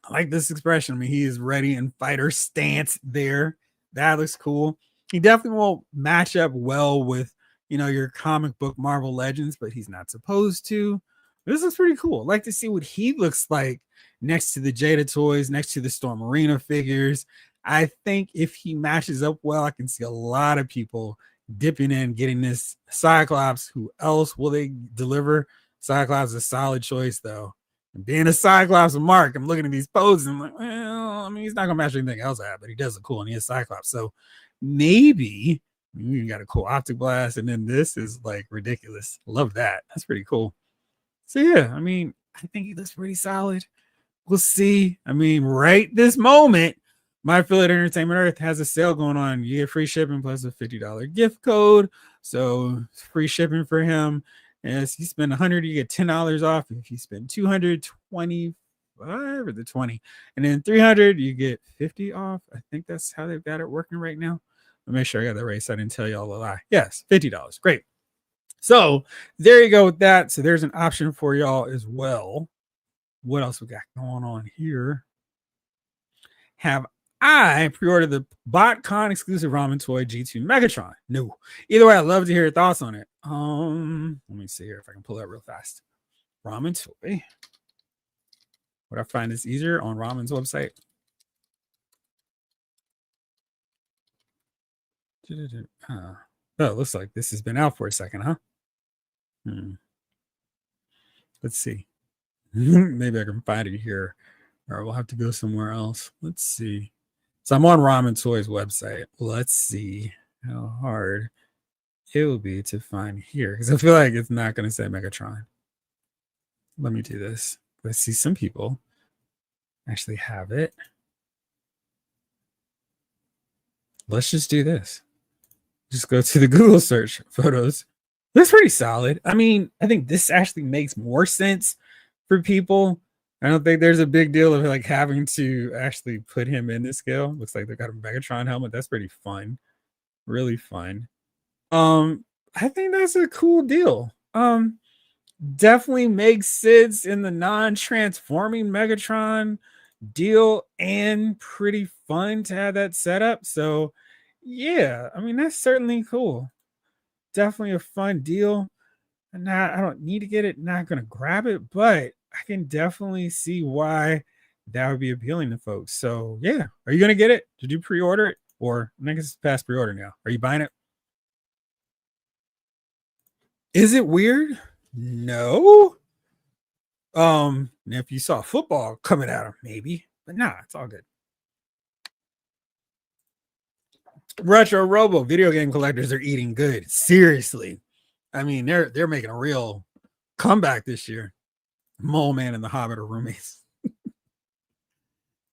I like this expression. I mean, he is ready in fighter stance there. That looks cool. He definitely won't match up well with, your comic book Marvel Legends, but he's not supposed to. This looks pretty cool. I'd like to see what he looks like next to the Jada toys, next to the Storm Arena figures. I think if he matches up well, I can see a lot of people dipping in, getting this Cyclops. Who else will they deliver? Cyclops is a solid choice, though. And being a Cyclops with Mark, I'm looking at these poses. I'm like, well, I mean, he's not gonna match anything else I have, but he does look cool, and he is Cyclops. So maybe you got a cool optic blast, and then this is like ridiculous. Love that. That's pretty cool. So yeah, I mean, I think he looks pretty solid. We'll see. I mean, right this moment, My Affiliate Entertainment Earth has a sale going on. You get free shipping plus a $50 gift code. So free shipping for him. And if you spend 100, you get $10 off. If you spend 225 or the 20, and then 300, you get 50 off. I think that's how they've got it working right now. Let me make sure I got that right so I didn't tell y'all a lie. Yes, $50. Great. So there you go with that. So there's an option for y'all as well. What else we got going on here? Have I pre-ordered the BotCon exclusive ramen toy G2 Megatron? No. Either way, I'd love to hear your thoughts on it. Let me see here if I can pull that real fast. Ramen toy. Would I find this easier on Ramen's website? Oh, it looks like this has been out for a second, huh? Let's see. Maybe I can find it here, or we'll have to go somewhere else. Let's see. So I'm on Ramen Toy's website. Let's see how hard it will be to find here, because I feel like it's not going to say Megatron. Let me do this. Let's see. Some people actually have it. Let's just do this. Just go to the Google search photos. That's pretty solid. I mean, I think this actually makes more sense for people. I don't think there's a big deal of like having to actually put him in this scale. Looks like they got a Megatron helmet. That's pretty fun. Really fun. I think that's a cool deal. Definitely makes sense in the non-transforming Megatron deal, and pretty fun to have that set up. So yeah, I mean, that's certainly cool. Definitely a fun deal. And I don't need to get it, not gonna grab it, but I can definitely see why that would be appealing to folks. So yeah, are you gonna get it? Did you pre-order it? Or I guess it's past pre-order now. Are you buying it? Is it weird? No. If you saw football coming at him, maybe, but nah, it's all good. Retro Robo video game collectors are eating good. Seriously. I mean, they're making a real comeback this year. Mole Man and the Hobbit are roommates.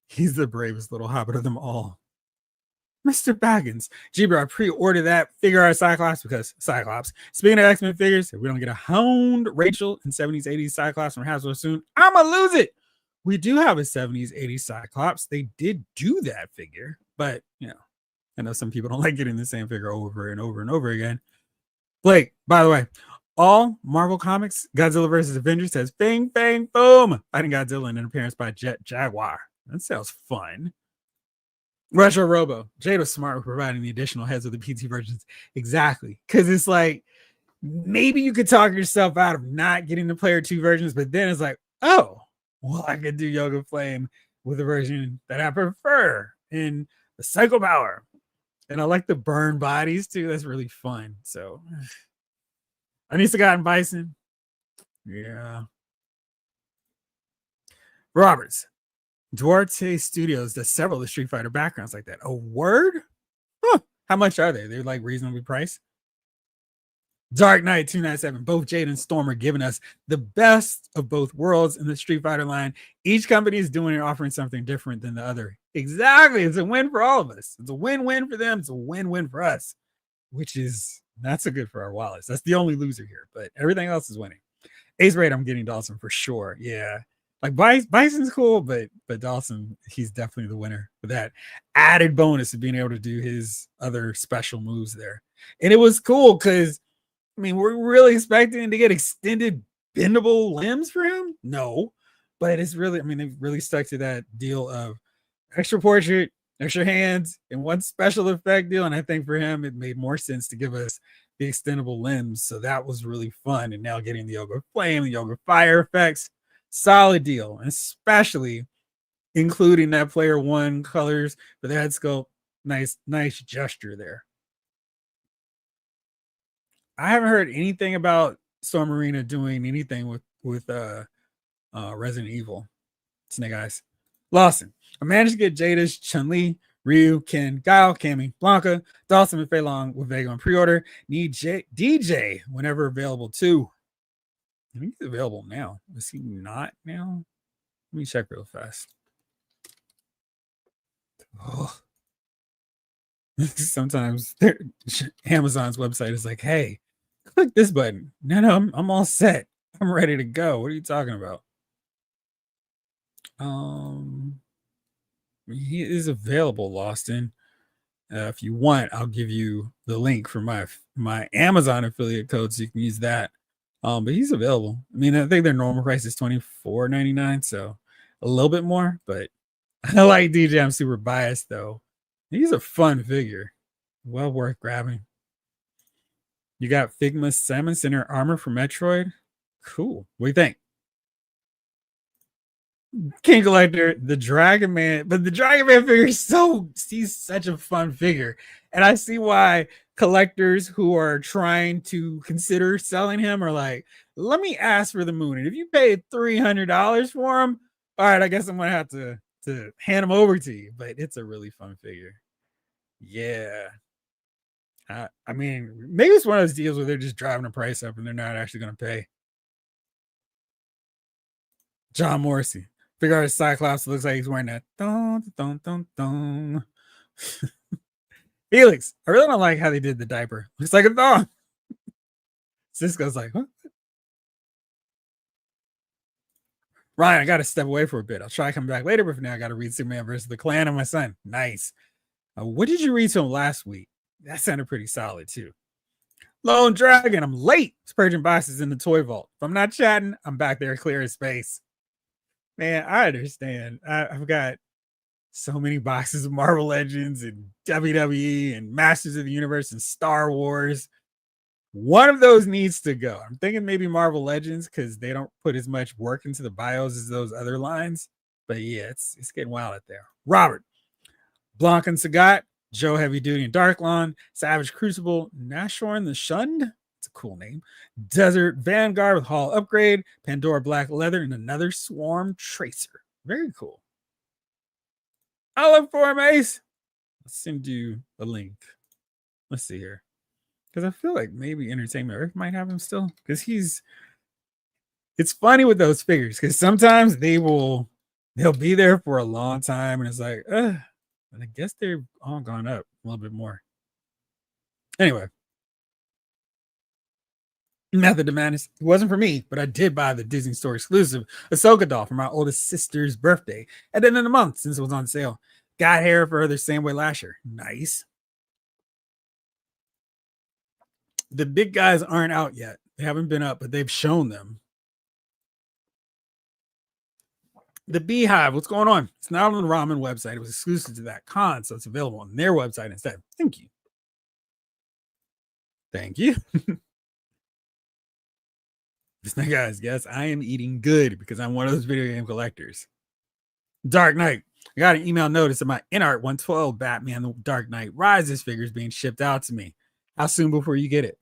He's the bravest little hobbit of them all. Mr. Baggins. Bro, I pre-ordered that figure art Cyclops because Cyclops. Speaking of X-Men figures, if we don't get a Hound, Rachel, and 70s, 80s Cyclops from Hasbro soon, I'ma lose it. We do have a 70s, 80s Cyclops. They did do that figure, but I know some people don't like getting the same figure over and over and over again. Blake, by the way, all Marvel Comics Godzilla vs. Avengers says bang, bang, boom. Fighting Godzilla in an appearance by Jet Jaguar. That sounds fun. Retro Robo. Jade was smart with providing the additional heads of the PT versions. Exactly. Because it's like, maybe you could talk yourself out of not getting the player 2 versions, but then it's like, oh, well, I could do Yoga Flame with a version that I prefer in the Psycho Power. And I like the burn bodies too. That's really fun. So Anissa Gotten Bison. Yeah. Roberts. Duarte Studios does several of the Street Fighter backgrounds like that. A word? Huh. How much are they? They're like reasonably priced. Dark Knight 297. Both Jade and Storm are giving us the best of both worlds in the Street Fighter line. Each company is doing and offering something different than the other. Exactly. It's a win for all of us. It's a win-win for them. It's a win-win for us, which is not so good for our wallets. That's the only loser here, but everything else is winning. Ace Raid, I'm getting Dawson for sure. Yeah. Like Bison's cool, but Dawson, he's definitely the winner for that added bonus of being able to do his other special moves there. And it was cool because, I mean, we're really expecting to get extended bendable limbs for him? No. But it's really, I mean, they've really stuck to that deal of extra portrait, extra hands, and one special effect deal. And I think for him, it made more sense to give us the extendable limbs. So that was really fun. And now getting the Yoga Flame, the Yoga Fire effects, solid deal. And especially including that player 1 colors for the head sculpt. Nice gesture there. I haven't heard anything about Storm Arena doing anything with Resident Evil. Snake Eyes. Lawson. I managed to get Jada's, Chun-Li, Ryu, Ken, Guile, Cammy, Blanca, Dawson, and Fei Long with Vega on pre-order. Need DJ whenever available too. I think he's available now. Is he not now? Let me check real fast. Oh. Sometimes Amazon's website is like, hey, click this button. No, I'm all set. I'm ready to go. What are you talking about? He is available, Lawson. If you want, I'll give you the link for my Amazon affiliate code so you can use that. But he's available. I mean, I think their normal price is $24.99, so a little bit more. But I like DJ. I'm super biased though. He's a fun figure, well worth grabbing. You got Figma Salmon Center armor for Metroid. Cool. What do you think? King Collector, the Dragon Man, but the Dragon Man figure is he's such a fun figure. And I see why collectors who are trying to consider selling him are like, let me ask for the moon. And if you paid $300 for him, all right, I guess I'm gonna have to hand him over to you. But it's a really fun figure. Yeah. I mean, maybe it's one of those deals where they're just driving the price up and they're not actually gonna pay. John Morrissey. Figure out Cyclops looks like he's wearing that. Felix, I really don't like how they did the diaper. Looks like a thong. Cisco's like, huh? Ryan, I got to step away for a bit. I'll try coming back later, but for now, I got to read Superman versus the Clan of my son. Nice. What did you read to him last week? That sounded pretty solid, too. Lone Dragon, I'm late. Spurgeon boxes in the toy vault. If I'm not chatting, I'm back there clearing space. Man, I understand. I've got so many boxes of Marvel Legends and WWE and Masters of the Universe and Star Wars. One of those needs to go. I'm thinking maybe Marvel Legends because they don't put as much work into the bios as those other lines. But yeah, it's getting wild out there. Robert, Blanc and Sagat, Joe Heavy Duty and Dark Lawn, Savage Crucible, Nashorn the Shunned. It's a cool name. Desert Vanguard with Hall Upgrade, Pandora Black Leather, and another Swarm Tracer. Very cool. I'll look for him, Ace. Let's send you a link. Let's see here. Because I feel like maybe Entertainment Earth might have him still. Because it's funny with those figures. Because sometimes they'll be there for a long time. And it's like, but I guess they've all gone up a little bit more. Anyway. Method of Madness. It wasn't for me, but I did buy the Disney Store exclusive Ahsoka doll for my oldest sister's birthday at the end of the month since it was on sale. Got hair for her the same way last year. Nice. The big guys aren't out yet. They haven't been up, but they've shown them. The Beehive, what's going on? It's not on the Ramen website. It was exclusive to that con, so it's available on their website instead. Thank you. Thank you. Guys, yes, I am eating good because I'm one of those video game collectors. Dark Knight. I got an email notice of my InArt 112 Batman The Dark Knight Rises figures being shipped out to me. How soon before you get it?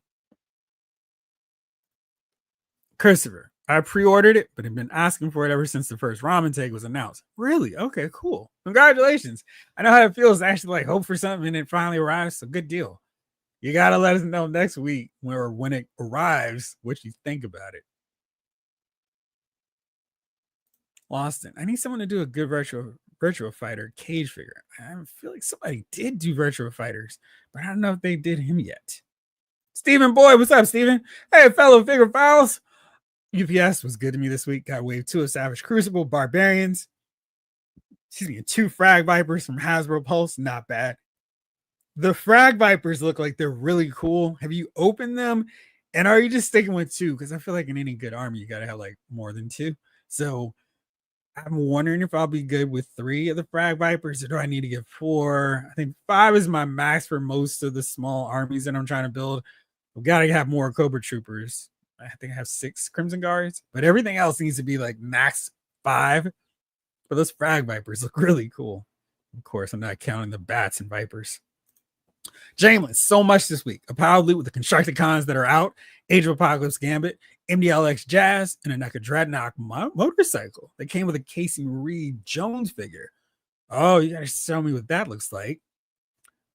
Christopher. I pre-ordered it, but have been asking for it ever since the first ramen take was announced. Really? Okay, cool. Congratulations. I know how it feels to actually hope for something and it finally arrives. So good deal. You got to let us know next week when it arrives what you think about it. Austin, I need someone to do a good Virtua Fighter cage figure. I feel like somebody did do Virtua Fighters, but I don't know if they did him yet. Stephen Boyd, what's up, Stephen? Hey, fellow figure files. UPS was good to me this week. Got wave 2 of Savage Crucible, Barbarians. Excuse me, 2 Frag Vipers from Hasbro Pulse. Not bad. The Frag Vipers look like they're really cool. Have you opened them? And are you just sticking with 2? Because I feel like in any good army, you got to have like more than 2. So I'm wondering if I'll be good with 3 of the Frag Vipers, or do I need to get 4? I think 5 is my max for most of the small armies that I'm trying to build. I've got to have more Cobra Troopers. I think I have 6 Crimson Guards, but everything else needs to be like max 5. But those Frag Vipers look really cool. Of course, I'm not counting the Bats and Vipers. Jamelin, so much this week. A power loot with the Constructicons that are out, Age of Apocalypse Gambit, MDLX Jazz, and a NECA Dreadnought motorcycle that came with a Casey Reed Jones figure. Oh, you gotta show me what that looks like.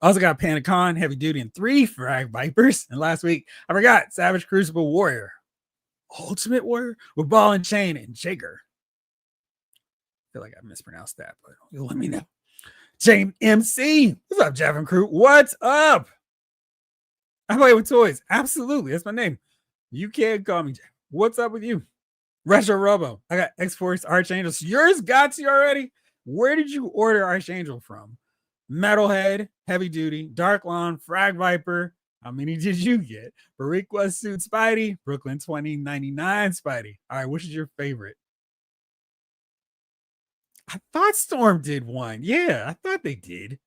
Also got Panicon, Heavy Duty, and 3 Frag Vipers. And last week, I forgot Savage Crucible Warrior, Ultimate Warrior with Ball and Chain and Jager. I feel like I mispronounced that, but you'll let me know. James MC, what's up, Javin Crew? What's up? I play with toys. Absolutely, that's my name. You can't call me. What's up with you? Retro Robo. I got X-Force Archangel. Yours got you already? Where did you order Archangel from? Metalhead, Heavy Duty, Dark Lawn, Frag Viper. How many did you get? Bariqua Suit Spidey, Brooklyn 2099 Spidey. All right, which is your favorite? I thought Storm did one. Yeah, I thought they did.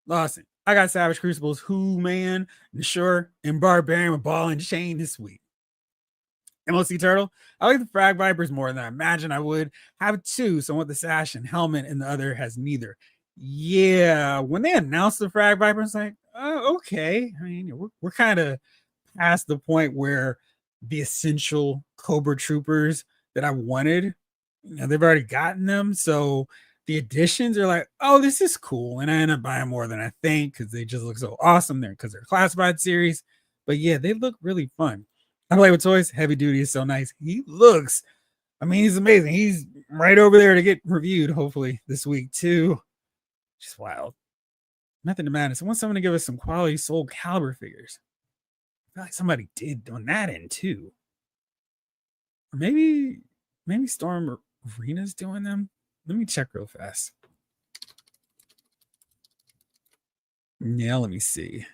Lawson, I got Savage Crucibles, Who Man, Sure, and Barbarian with Ball and Chain this week. MOC Turtle, I like the Frag Vipers more than I imagine I would. Have 2, so I want the sash and helmet, and the other has neither. Yeah, when they announced the Frag Viper, it's like, oh, okay. I mean, we're kind of past the point where the essential Cobra Troopers that I wanted, they've already gotten them. So the additions are like, oh, this is cool. And I end up buying more than I think because they just look so awesome there because they're classified series. But yeah, they look really fun. I play with toys. Heavy Duty is so nice. He looks, he's amazing. He's right over there to get reviewed, hopefully, this week too. Just wild. Nothing to madness. I want someone to give us some quality Soul Calibur figures. I feel like somebody did on that end too. Or maybe Storm Arena's doing them. Let me check real fast. Yeah, let me see.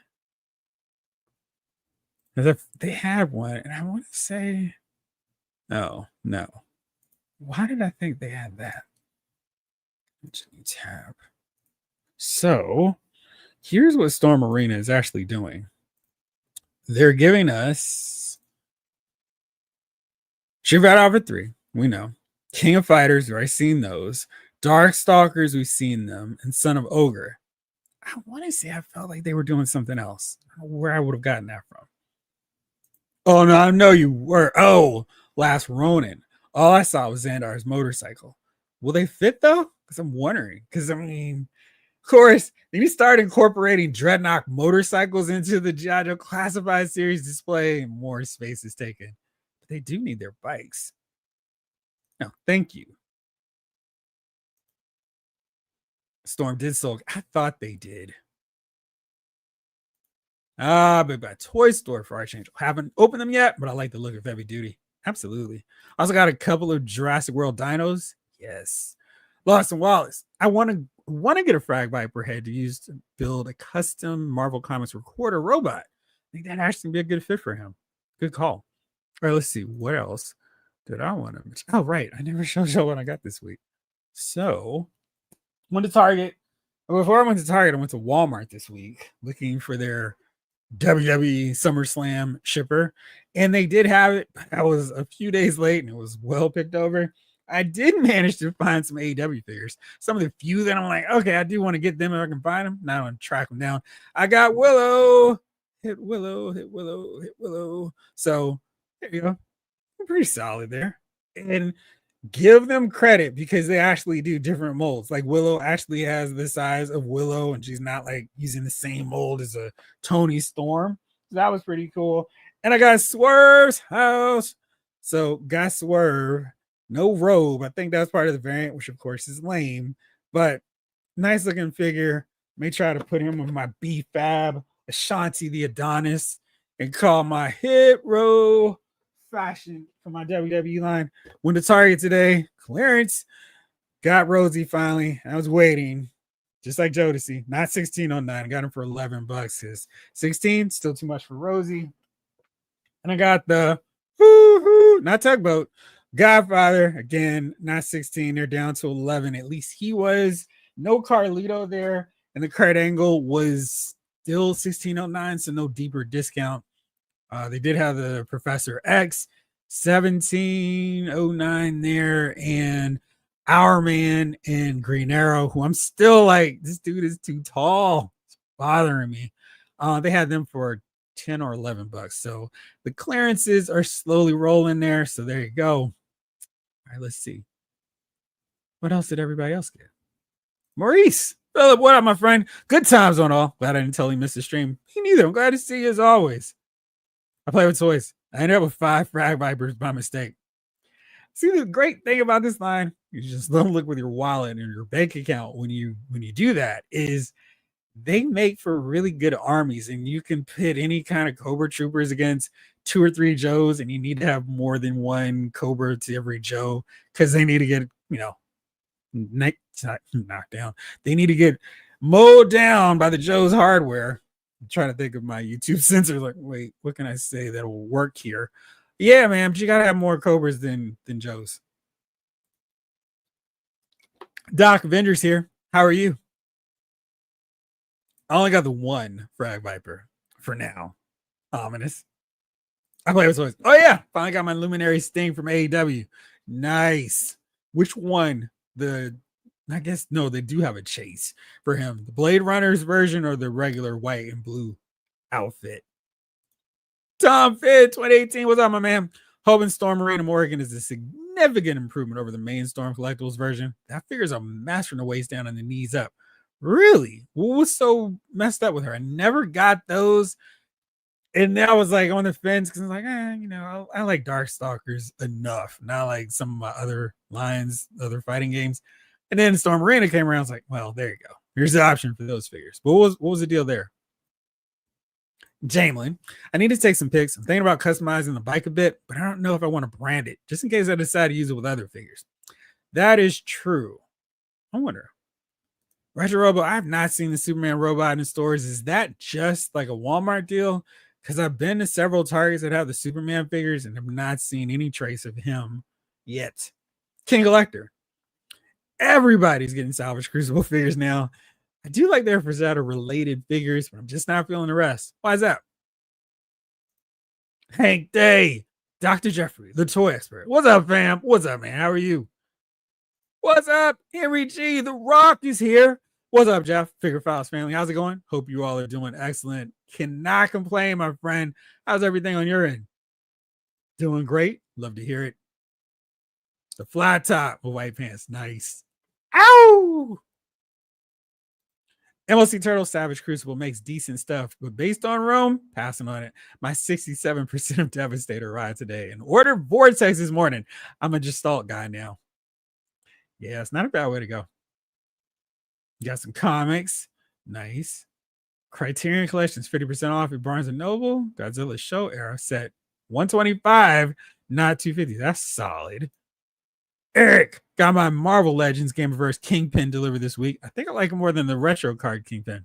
They had one, and I want to say, oh, no. Why did I think they had that? Tab. So, here's what Storm Arena is actually doing. They're giving us Street Fighter Alpha 3, we know. King of Fighters, we've already seen those. Darkstalkers, we've seen them. And Son of Ogre. I want to say I felt like they were doing something else. I don't know where I would have gotten that from. Oh, no, I know you were. Oh, Last Ronin. All I saw was Xandar's motorcycle. Will they fit, though? Because I'm wondering. Because, of course, they need to start incorporating Dreadnought motorcycles into the G.I. Joe Classified Series display, and more space is taken. But they do need their bikes. No, thank you. Storm did so. I thought they did. But by Toy Store for Archangel. Haven't opened them yet, but I like the look of Heavy Duty. Absolutely. Also got a couple of Jurassic World dinos. Yes. Lawson Wallace. I want to get a Frag Viper head to use to build a custom Marvel Comics recorder robot. I think that actually be a good fit for him. Good call. All right, let's see. What else did I want to? Oh, right. I never showed you what I got this week. So, went to Target. Before I went to Target, I went to Walmart this week looking for their WWE SummerSlam shipper, and they did have it. I was a few days late, and it was well picked over. I did manage to find some AEW figures. Some of the few that I'm like, okay, I do want to get them if I can find them. Now I'm going to track them down. I got Willow. Hit Willow, hit Willow, hit Willow. So there you go. I'm pretty solid there. And give them credit because they actually do different molds. Like Willow actually has the size of Willow, and she's not like using the same mold as a Tony Storm. So that was pretty cool. And I got Swerve's house. So got Swerve. No robe. I think that's part of the variant, which of course is lame, but nice looking figure. May try to put him with my B-Fab, Ashanti the Adonis, and call my hit row fashion for my WWE line. Went to Target today, clearance, got Rosie finally. I was waiting, just like Jodeci, not 1609. I got him for $11 because 16 still too much for Rosie. And I got the not Tugboat, Godfather, again, not 16. They're down to 11. At least he was. No Carlito there. And the Kurt Angle was still 1609, so no deeper discount. They did have the Professor X, 1709 there, and Our Man and Green Arrow, who I'm still like, this dude is too tall. It's bothering me. They had them for 10 or 11 bucks. So the clearances are slowly rolling there. So there you go. All right, let's see. What else did everybody else get? Maurice, Philip, what up, my friend? Good times on all. Glad I didn't tell you missed the stream. Me neither. I'm glad to see you as always. I play with toys. I ended up with 5 frag vipers by mistake. See, the great thing about this line, you just don't look with your wallet and your bank account when you do that, is they make for really good armies, and you can pit any kind of Cobra troopers against 2 or 3 Joes, and you need to have more than one Cobra to every Joe because they need to get, knocked down. They need to get mowed down by the Joe's hardware. I'm trying to think of my YouTube censor. Like, wait, what can I say that will work here? Yeah, man, but you gotta have more Cobras than Joes. Doc Avengers here. How are you? I only got the one frag viper for now. Ominous. I play with toys. Oh yeah, finally got my Luminary Sting from AEW. Nice. Which one? I guess no, they do have a chase for him. The Blade Runners version or the regular white and blue outfit. Tom Fitt 2018. What's up, my man? Hoping Storm Marine Morgan is a significant improvement over the main Storm Collectibles version. That figure's a mess from the waist down and the knees up. Really? What was so messed up with her? I never got those. And then I was like on the fence because I was like, I like Darkstalkers enough, not like some of my other lines, other fighting games. And then Storm Arena came around. I was like, well, there you go. Here's the option for those figures. But what was the deal there? Jamelin, I need to take some pics. I'm thinking about customizing the bike a bit, but I don't know if I want to brand it, just in case I decide to use it with other figures. That is true. I wonder. Retro Robo, I have not seen the Superman robot in stores. Is that just like a Walmart deal? Because I've been to several Targets that have the Superman figures and have not seen any trace of him yet. King Elector. Everybody's getting salvage Crucible figures now. I do like their Frazetta related figures, but I'm just not feeling the rest. Why is that? Hank Day, Dr. Jeffrey, the toy expert. What's up, fam? What's up, man? How are you? What's up? Henry G, The Rock is here. What's up, Jeff? Figure Files family. How's it going? Hope you all are doing excellent. Cannot complain, my friend. How's everything on your end? Doing great. Love to hear it. The flat top with white pants. Nice. Ow! MLC Turtle Savage Crucible makes decent stuff, but based on Rome, passing on it. My 67% of Devastator ride today and order Vortex this morning. I'm a Gestalt guy now. Yeah, it's not a bad way to go. You got some comics. Nice. Criterion Collections 50% off at Barnes & Noble. Godzilla Show Era set 125, not 250. That's solid. Eric, got my Marvel Legends Game of Verse Kingpin delivered this week. I think I like him more than the retro card Kingpin.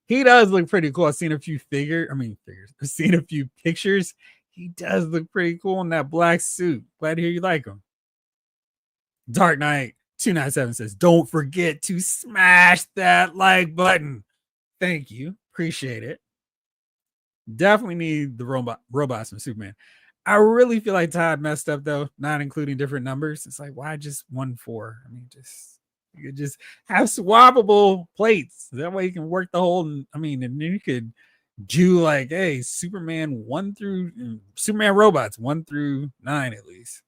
He does look pretty cool. I've seen a few I've seen a few pictures. He does look pretty cool in that black suit. Glad to hear you like him. Dark Knight 297 says, don't forget to smash that like button. Thank you. Appreciate it. Definitely need the robots from Superman. I really feel like Todd messed up though, not including different numbers. It's like, why just 1-4? I mean, you could just have swappable plates. That way you can work the whole. And then you could do like, hey, Superman robots 1 through 9 at least.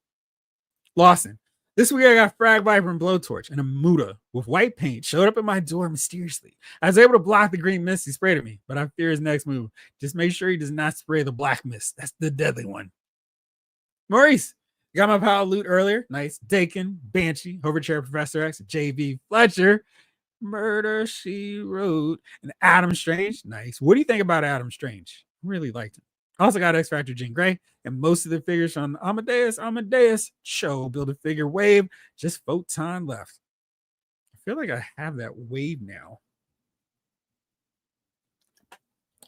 Lawson. This week I got Frag Viper and Blowtorch and a Muta with white paint showed up at my door mysteriously. I was able to block the green mist he sprayed at me, but I fear his next move. Just make sure he does not spray the black mist. That's the deadly one. Maurice, got my pile of loot earlier. Nice. Dakin, Banshee, Hoverchair Professor X, JB Fletcher, Murder She Wrote, and Adam Strange. Nice. What do you think about Adam Strange? Really liked him. Also got X Factor Jean Grey and most of the figures from Amadeus show build a figure wave. Just Photon left. I feel like I have that wave now.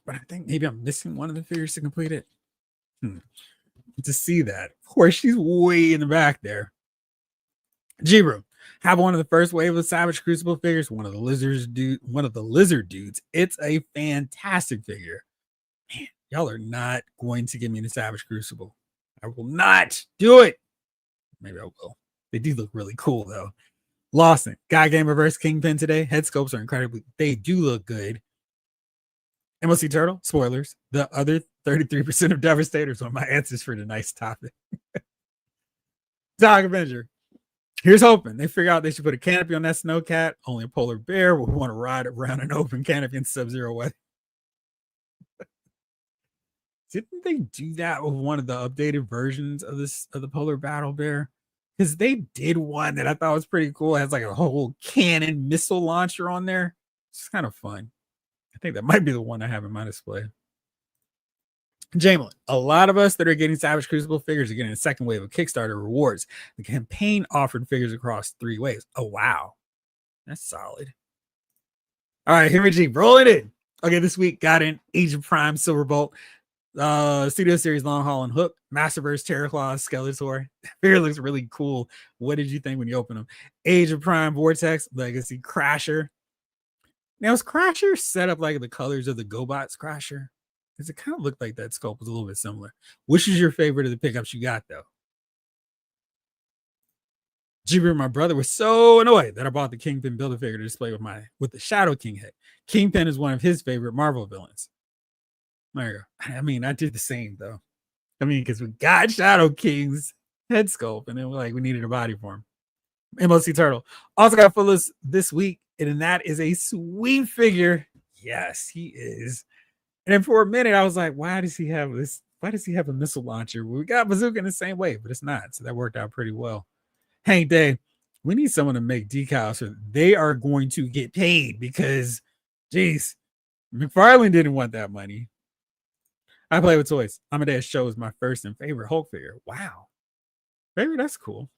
But I think maybe I'm missing one of the figures to complete it. To see that. Of course, she's way in the back there. Jibru, have one of the first wave of Savage Crucible figures, one of the lizard dudes. It's a fantastic figure. Man, y'all are not going to give me the Savage Crucible. I will not do it. Maybe I will. They do look really cool though. Lawson, got Game Reverse Kingpin today. Head scopes are incredibly, they do look good. M.A.S.K Turtle, spoilers. The other 33% of Devastators are my answers for tonight's topic. Dog Avenger. Here's hoping they figure out they should put a canopy on that snowcat. Only a polar bear would want to ride around an open canopy in sub-zero weather. Didn't they do that with one of the updated versions of the polar battle bear? Because they did one that I thought was pretty cool. It has like a whole cannon missile launcher on there. It's kind of fun. I think that might be the one I have in my display. Jamelin, a lot of us that are getting Savage Crucible figures are getting a second wave of Kickstarter rewards. The campaign offered figures across 3 waves. Oh, wow. That's solid. All right, Henry G, roll it in. Okay, this week got in Age of Prime Silverbolt, Studio Series Long Haul and Hook, Masterverse Terraclaw Skeletor. Figure looks really cool. What did you think when you opened them? Age of Prime Vortex Legacy Crasher. Now, is Crasher set up like the colors of the GoBots Crasher? Because it kind of looked like that sculpt was a little bit similar. Which is your favorite of the pickups you got, though? Jibber, my brother, was so annoyed that I bought the Kingpin Build-A-Figure to display with the Shadow King head. Kingpin is one of his favorite Marvel villains. There you go. I mean, I did the same, though. I mean, because we got Shadow King's head sculpt, and then we needed a body for him. M.A.S.K Turtle. Also got full list this week, and that is a sweet figure. Yes, he is. And then for a minute, I was like, why does he have this? Why does he have a missile launcher? We got Bazooka in the same way, but it's not. So that worked out pretty well. Hank Day, we need someone to make decals. So they are going to get paid because, geez, McFarlane didn't want that money. I play with toys. Amadeus Show is my first and favorite Hulk figure. Wow. Baby, that's cool.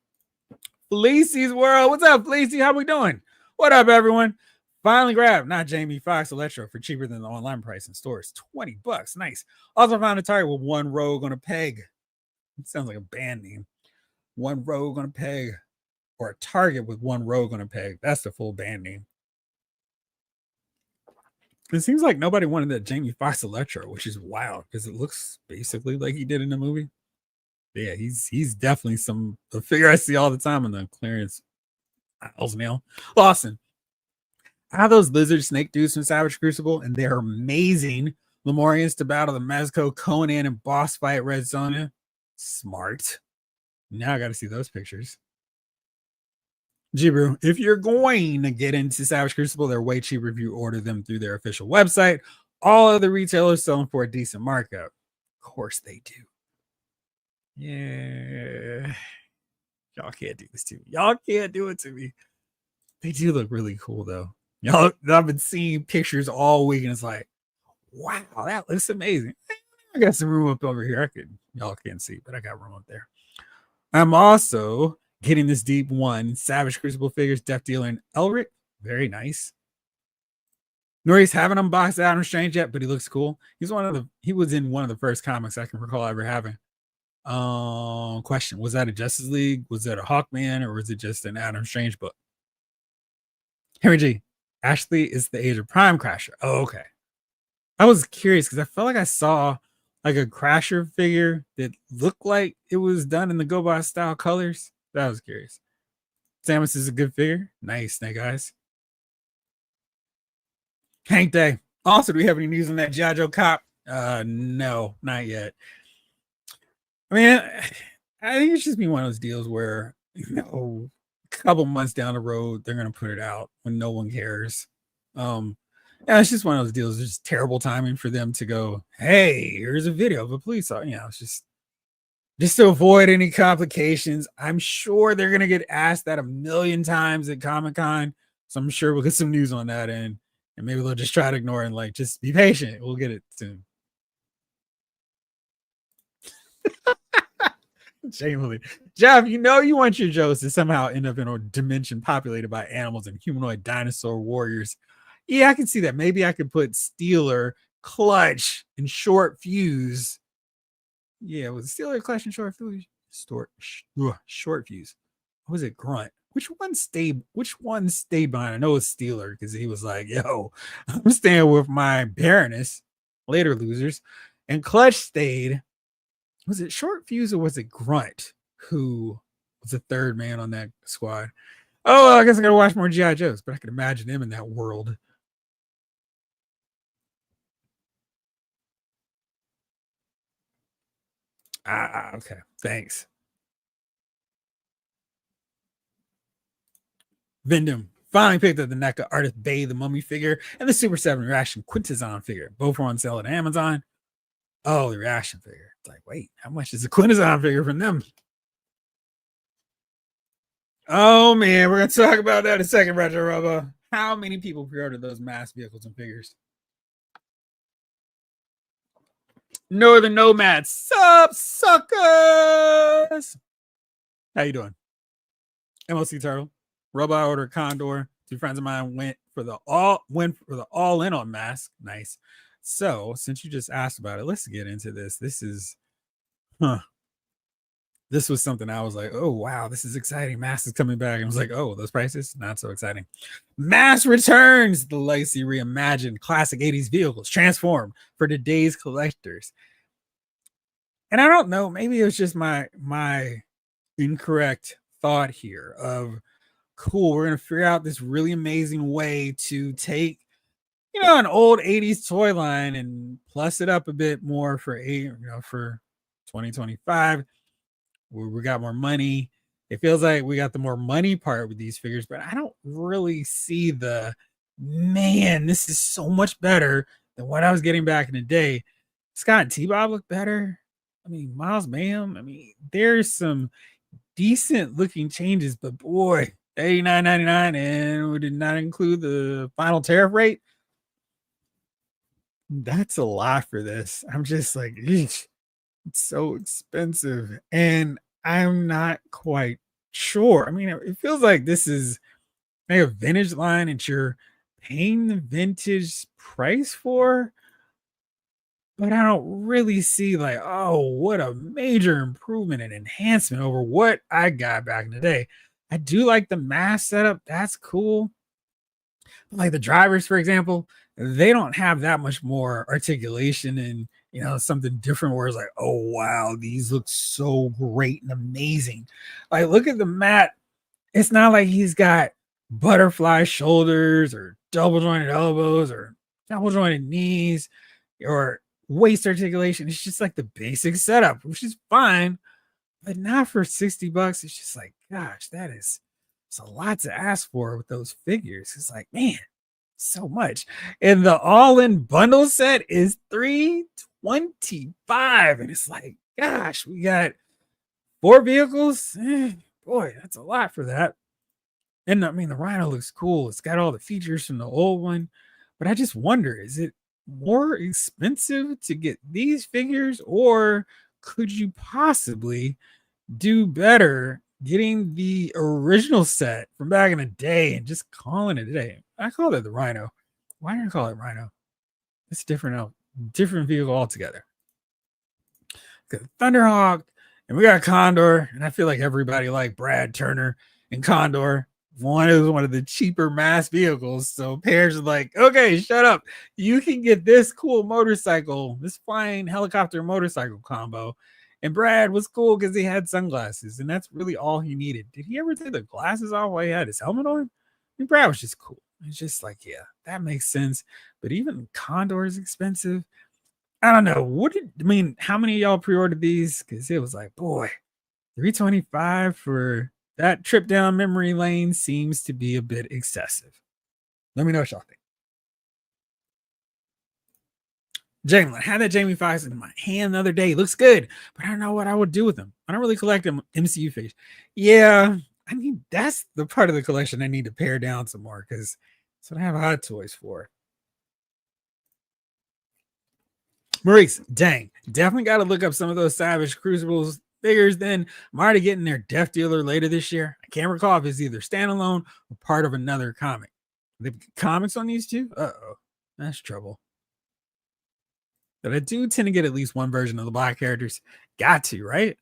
Felice's World. What's up, Felice? How we doing? What up, everyone? Finally grabbed not Jamie Foxx Electro for cheaper than the online price in stores. $20. Nice. Also found a Target with one rogue on a peg. It sounds like a band name. One rogue on a peg. Or a Target with one rogue on a peg. That's the full band name. It seems like nobody wanted that Jamie Foxx Electro, which is wild because it looks basically like he did in the movie. But yeah, he's definitely a figure I see all the time in the clearance aisles now. Lawson. I have those lizard snake dudes from Savage Crucible, and they're amazing. Lemurians to battle the M.A.S.K, Conan, and boss fight Red Sonja. Smart. Now I got to see those pictures. Jibru, if you're going to get into Savage Crucible, they're way cheaper if you order them through their official website. All other retailers sell them for a decent markup. Of course they do. Yeah. Y'all can't do this to me. Y'all can't do it to me. They do look really cool, though. Y'all, I've been seeing pictures all week, and it's like, wow, that looks amazing. I got some room up over here. Y'all can't see, but I got room up there. I'm also getting this Deep One Savage Crucible figures, Death Dealer, and Elric. Very nice. Nori's haven't unboxed Adam Strange yet, but he looks cool. He was in one of the first comics I can recall ever having. Question: was that a Justice League? Was that a Hawkman, or was it just an Adam Strange book? Henry G. Ashley is the Age of Prime Crasher. Oh, okay. I was curious because I felt like I saw like a Crasher figure that looked like it was done in the GoBot style colors. That was curious. Samus is a good figure. Nice, Snake Eyes. Hank Day. Also, do we have any news on that G.I. Joe cop? No, not yet. I mean, I think it's just be one of those deals where, a couple months down the road, they're going to put it out when no one cares. Yeah, it's just one of those deals. It's just terrible timing for them to go, hey, here's a video of a police officer. It's just to avoid any complications. I'm sure they're going to get asked that a million times at Comic-Con. So I'm sure we'll get some news on that end. And maybe they'll just try to ignore it and just be patient. We'll get it soon. Shamelessly. Jeff, you want your Joes to somehow end up in a dimension populated by animals and humanoid dinosaur warriors. Yeah, I can see that. Maybe I could put Steeler, Clutch, and Short Fuse. Yeah, was Steeler, Clutch, and Short Fuse? Short Fuse. What was it? Grunt. Which one stayed behind? I know it's Steeler because he was like, yo, I'm staying with my Baroness. Later, losers. And Clutch stayed. Was it Short Fuse or was it Grunt who was the third man on that squad? Oh, well, I guess I gotta watch more G.I. Joes, but I can imagine him in that world. Okay. Thanks. Vindom finally picked up the NECA Artist Bay, the Mummy figure, and the Super 7 Reaction Quintesson figure. Both were on sale at Amazon. Oh, the Reaction figure. It's like, wait, how much is the Quintesson figure from them? Oh, man, we're going to talk about that in a second, Retro Robo. How many people pre-ordered those M.A.S.K vehicles and figures? Northern Nomads. Sup, suckers? How you doing? M.O.S.K Turtle. Robot Order Condor. Two friends of mine went for the all in on M.A.S.K. Nice. So since you just asked about it, let's get into this. This was something I was like, oh wow, this is exciting. M.A.S.K is coming back. And I was like, oh, those prices not so exciting. M.A.S.K returns, the legacy reimagined classic 80s vehicles transformed for today's collectors. And I don't know, maybe it was just my incorrect thought here of cool, we're gonna figure out this really amazing way to take an old 80s toy line and plus it up a bit more for for 2025 where we got more money. It feels like we got the more money part with these figures, but I don't really see this is so much better than what I was getting back in the day. Scott and T-Bob look better. I mean, Miles Mayhem. I mean, there's some decent looking changes, but boy, $89.99, and we did not include the final tariff rate. That's a lot for this. I'm just like, it's so expensive, and I'm not quite sure. I mean, it feels like this is like a vintage line, and you're paying the vintage price for. But I don't really see like, oh, what a major improvement and enhancement over what I got back in the day. I do like the mask setup. That's cool. Like the drivers, for example, they don't have that much more articulation and something different where it's like, oh wow, these look so great and amazing. Like, look at the Matt. It's not like he's got butterfly shoulders or double jointed elbows or double jointed knees or waist articulation. It's just like the basic setup, which is fine, but not for $60. It's just like, gosh, it's a lot to ask for with those figures. It's like, man, so much. And the all-in bundle set is $325. And it's like, gosh, we got 4 vehicles. Boy, that's a lot for that. And I mean, the Rhino looks cool. It's got all the features from the old one. But I just wonder, is it more expensive to get these figures, or could you possibly do better getting the original set from back in the day and just calling it a day? I call it the Rhino. Why do I call it Rhino? It's different vehicle altogether. Got Thunderhawk, and we got Condor, and I feel like everybody like Brad Turner and Condor. One is one of the cheaper mass vehicles. So pairs are like, okay, shut up. You can get this cool motorcycle, this flying helicopter motorcycle combo. And Brad was cool because he had sunglasses, and that's really all he needed. Did he ever take the glasses off while he had his helmet on? I mean, Brad was just cool. It's just like, yeah, that makes sense. But even Condor is expensive. I don't know. How many of y'all pre-ordered these? Because it was like, boy, $325 for that trip down memory lane seems to be a bit excessive. Let me know what y'all think. Jamie, I had that Jamie Foxx in my hand the other day. Looks good, but I don't know what I would do with him. I don't really collect them MCU figures. Yeah, I mean, that's the part of the collection I need to pare down some more because that's what I have Hot Toys for. Maurice, dang, definitely got to look up some of those Savage Crucibles figures. Then I'm already getting their Death Dealer later this year. I can't recall if it's either standalone or part of another comic. The comics on these two? Uh-oh, that's trouble. But I do tend to get at least one version of the black characters. Got to, right?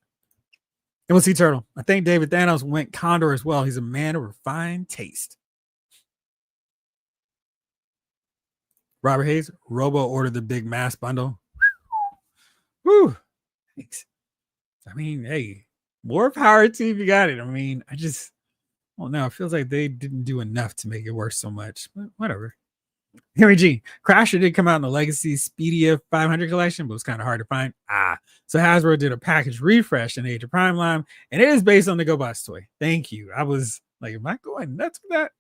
And we'll see Turtle. I think David Thanos went Condor as well. He's a man of refined taste. Robert Hayes, Robo ordered the big mass bundle. Woo! Thanks. I mean, hey, more power to if you got it. I mean, well, no, it feels like they didn't do enough to make it worth so much, but whatever. Henry G. Crasher did come out in the Legacy Speedia 500 collection, but it was kind of hard to find. So Hasbro did a package refresh in Age of Prime line, and it is based on the GoBots toy. Thank you. I was like, am I going nuts with that?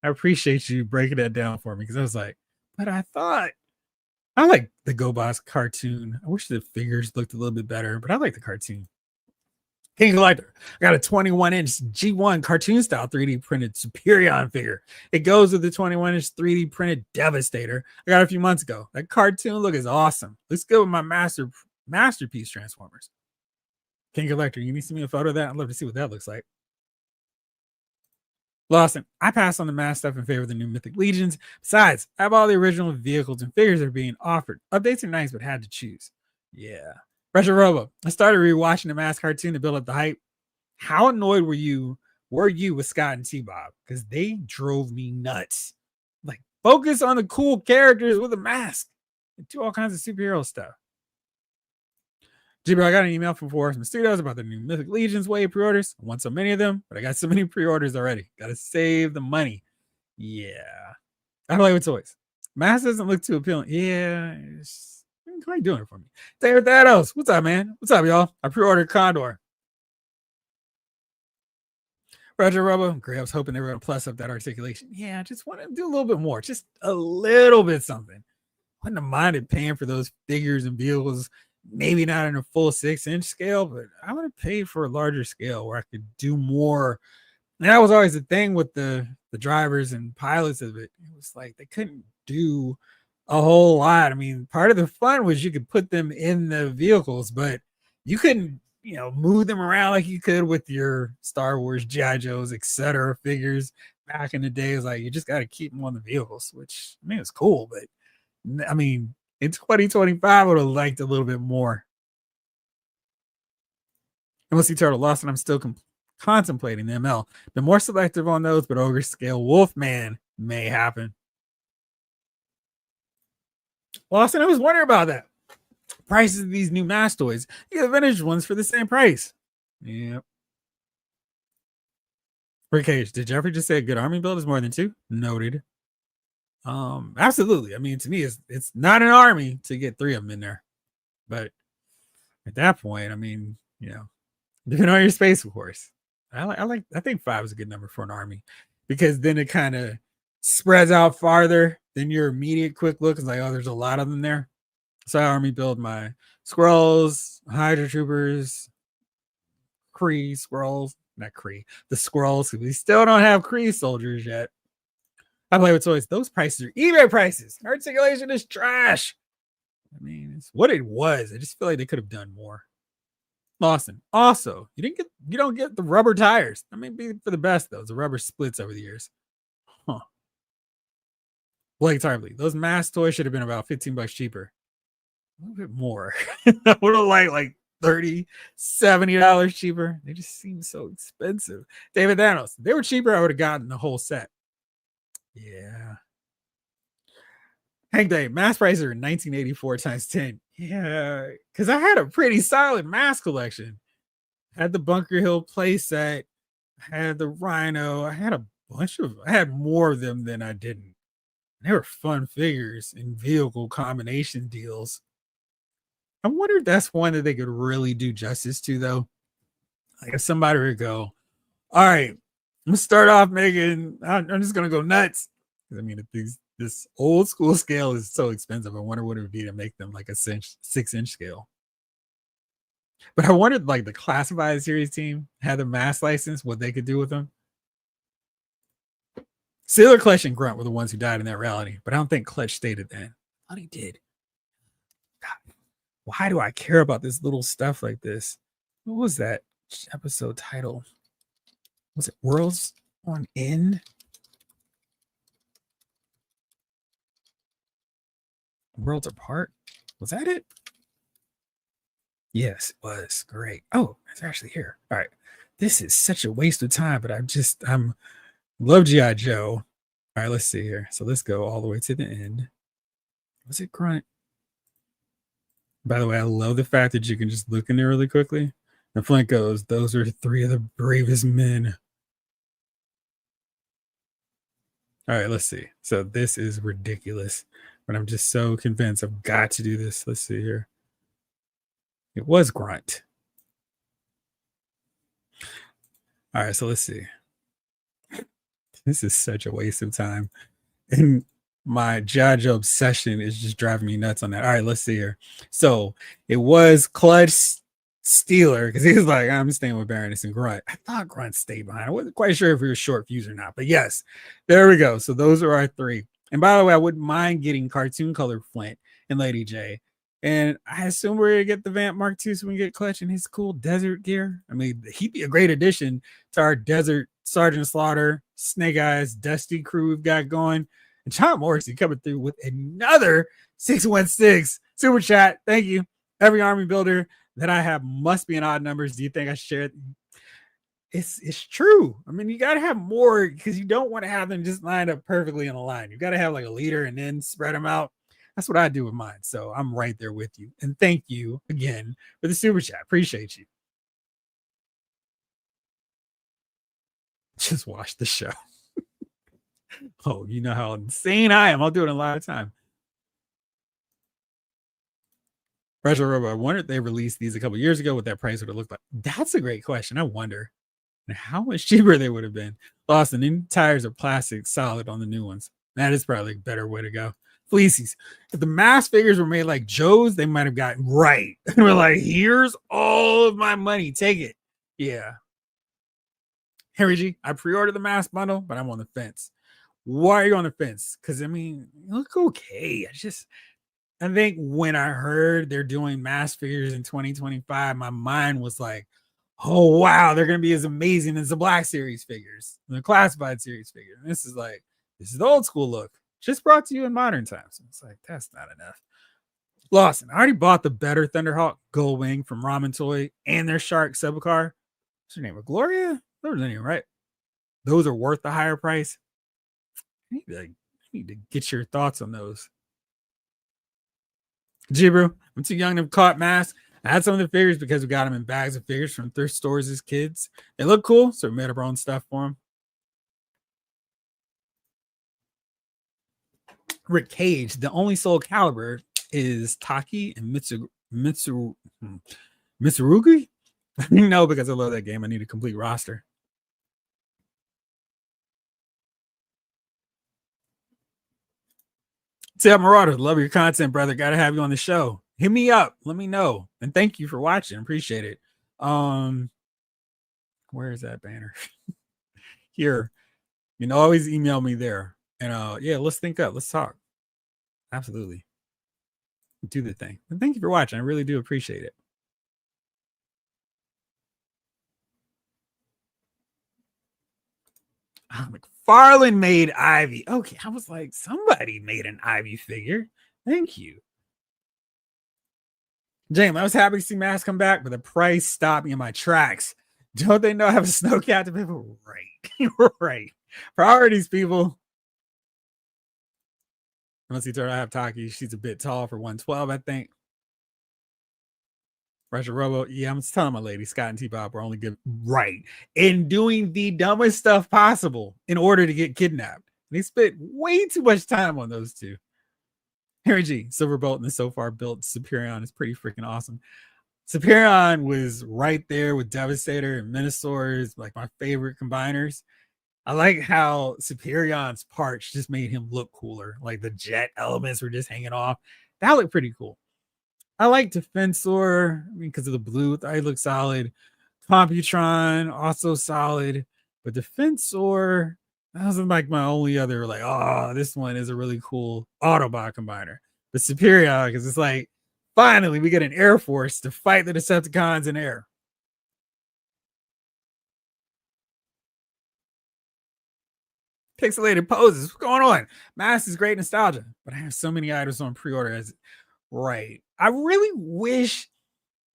I appreciate you breaking that down for me because I was like, but I thought I like the GoBots cartoon. I wish the figures looked a little bit better, but I like the cartoon. King Collector. I got a 21-inch G1 cartoon style 3D printed Superion figure. It goes with the 21-inch 3D printed Devastator I got a few months ago. That cartoon look is awesome. Looks good with my masterpiece Transformers. King Collector, you need to send me a photo of that? I'd love to see what that looks like. Lawson, I passed on the mass stuff in favor of the new Mythic Legions. Besides, I have all the original vehicles and figures that are being offered. Updates are nice, but had to choose. Yeah. Retro Robo, I started rewatching the M.A.S.K cartoon to build up the hype. How annoyed were you with Scott and T-Bob? Because they drove me nuts. Like, focus on the cool characters with a mask and do all kinds of superhero stuff. Bro, I got an email from Forest Studios about the new Mythic Legions wave pre-orders. I want so many of them, but I got so many pre-orders already. Gotta save the money. Yeah. I play with toys. Mask doesn't look too appealing. Yeah, it's quite doing it for me. David Thanos, what's up, man? What's up, y'all? I pre-ordered Condor. Roger Robo, great. I was hoping they were going to plus up that articulation. Yeah, I just want to do a little bit more, just a little bit something. Wouldn't have minded paying for those figures and vehicles, maybe not in a full 6-inch scale, but I would have paid for a larger scale where I could do more. And that was always the thing with the drivers and pilots of it. It was like they couldn't do a whole lot. I mean, part of the fun was you could put them in the vehicles, but you couldn't, move them around like you could with your Star Wars, G.I. Joes, etc. figures back in the days. Like, you just got to keep them on the vehicles, which, I mean, it's cool, but I mean, in 2025, I would have liked a little bit more. And we'll see Turtle Lost, and I'm still contemplating the ML. Been more selective on those, but Ogre Scale Wolfman may happen. Austin, I was wondering about that. Prices of these new M.A.S.K toys. You get vintage ones for the same price. Yep. Rick Cage, did Jeffrey just say a good army build is more than 2? Noted. Absolutely. I mean, to me, it's not an army to get 3 of them in there. But at that point, I mean, depending on your space, of course. I think 5 is a good number for an army because then it kind of spreads out farther than your immediate quick look. It's like, oh, there's a lot of them there. So I army build my Skrulls, Hydra Troopers, Kree, Skrulls, not Kree, the Skrulls. We still don't have Kree soldiers yet. I play with toys. Those prices are eBay prices. Articulation is trash. I mean, it's what it was. I just feel like they could have done more. Lawson. Also, you don't get the rubber tires. I mean, be for the best though. The rubber splits over the years. Huh. Blake Tarpley. Those M.A.S.K toys should have been about $15 cheaper. A little bit more. I would have liked like $30, $70 cheaper. They just seem so expensive. David Thanos. If they were cheaper, I would have gotten the whole set. Yeah. Hank Day, M.A.S.K prices are 1984 times 10. Yeah, because I had a pretty solid M.A.S.K collection. I had the Bunker Hill playset. I had the Rhino. I had more of them than I didn't. They were fun figures and vehicle combination deals. I wonder if that's one that they could really do justice to, though. Like if somebody would go, all right, I'm gonna start off making. I'm just gonna go nuts. I mean, if this old school scale is so expensive, I wonder what it would be to make them like a 6-inch scale. But I wondered, like the Classified Series team had the M.A.S.K license, what they could do with them. Sailor Clutch and Grunt were the ones who died in that rally, but I don't think Clutch stated that. I thought he did. God, why do I care about this little stuff like this? What was that episode title? Was it Worlds on End? Worlds Apart? Was that it? Yes, it was. Great. Oh, it's actually here. All right. This is such a waste of time, but I'm love G.I. Joe. All right, let's see here. So let's go all the way to the end. Was it Grunt? By the way, I love the fact that you can just look in there really quickly. And Flint goes, those are 3 of the bravest men. All right, let's see. So this is ridiculous, but I'm just so convinced I've got to do this. Let's see here. It was Grunt. All right, so let's see. This is such a waste of time. And my G.I. Joe obsession is just driving me nuts on that. All right, let's see here. So it was Clutch Steeler because he was like, I'm staying with Baroness and Grunt. I thought Grunt stayed behind. I wasn't quite sure if he was short fuse or not, but yes, there we go. So those are our three. And by the way, I wouldn't mind getting cartoon color Flint and Lady J. And I assume we're gonna get the Vamp Mark II so we can get Clutch in his cool desert gear. I mean, he'd be a great addition to our desert Sergeant Slaughter, Snake Eyes, Dusty crew we've got going. And John Morrissey coming through with another 616 super chat. Thank you. Every army builder that I have must be in odd numbers. Do you think I share it? It's true. I mean, you got to have more because you don't want to have them just lined up perfectly in a line. You got to have like a leader and then spread them out. That's what I do with mine. So I'm right there with you. And thank you again for the super chat. Appreciate you. Just watch the show. Oh, you know how insane I am. I'll do it in a lot of time. Retro Robo, I wonder if they released these a couple years ago, what that price would have looked like. That's a great question. I wonder how much cheaper they would have been. Lost, the new tires are plastic, solid on the new ones. That is probably a better way to go. Fleecies. If the M.A.S.K figures were made like Joe's, they might have gotten right. We're like, here's all of my money. Take it. Yeah. Harry G, I pre-ordered the M.A.S.K bundle, but I'm on the fence. Why are you on the fence? Because I mean, you look okay. I think when I heard they're doing M.A.S.K figures in 2025, my mind was like, oh wow, they're gonna be as amazing as the Black Series figures, the Classified Series figure. And this is the old school look, just brought to you in modern times. It's like that's not enough. Lawson, I already bought the better Thunderhawk Gold Wing from Ramen Toy and their Shark Subcar. What's her name? Gloria? That was name, right? Those are worth the higher price. I need to get your thoughts on those. Jibru, I'm too young to have caught M.A.S.K. I had some of the figures because we got them in bags of figures from thrift stores as kids. They look cool, so we made our own stuff for them. Rick Cage, the only Soul Calibur is Taki and Mitsurugi. No, because I love that game. I need a complete roster. Tell Marauders, love your content, brother. Got to have you on the show. Hit me up. Let me know. And thank you for watching. Appreciate it. Where is that banner? Here. You know, always email me there. And yeah, let's think up. Let's talk. Absolutely. Do the thing. And thank you for watching. I really do appreciate it. McFarlane made Ivy. Okay, I was like, somebody made an Ivy figure. Thank you. James, I was happy to see M.A.S.K come back, but the price stopped me in my tracks. Don't they know I have a snowcat to people? Right. Right. Priorities, people. Unless you turn I have Taki. She's a bit tall for 112, I think. Russia Robo. Yeah, I'm just telling my lady, Scott and T-Bob are only good right in doing the dumbest stuff possible in order to get kidnapped. They spent way too much time on those two. Harry G, Silverbolt and the so far built Superion is pretty freaking awesome. Superion was right there with Devastator and Minosaur is like my favorite combiners. I like how Superion's parts just made him look cooler. Like the jet elements were just hanging off. That looked pretty cool. I like Defensor, I mean, because of the blue, I look solid. Computron, also solid. But Defensor, that was like my only other, like, oh, this one is a really cool Autobot combiner. But Superior, because it's like, finally, we get an Air Force to fight the Decepticons in air. Pixelated poses. What's going on? M.A.S.K is great nostalgia, but I have so many items on pre-order as right. I really wish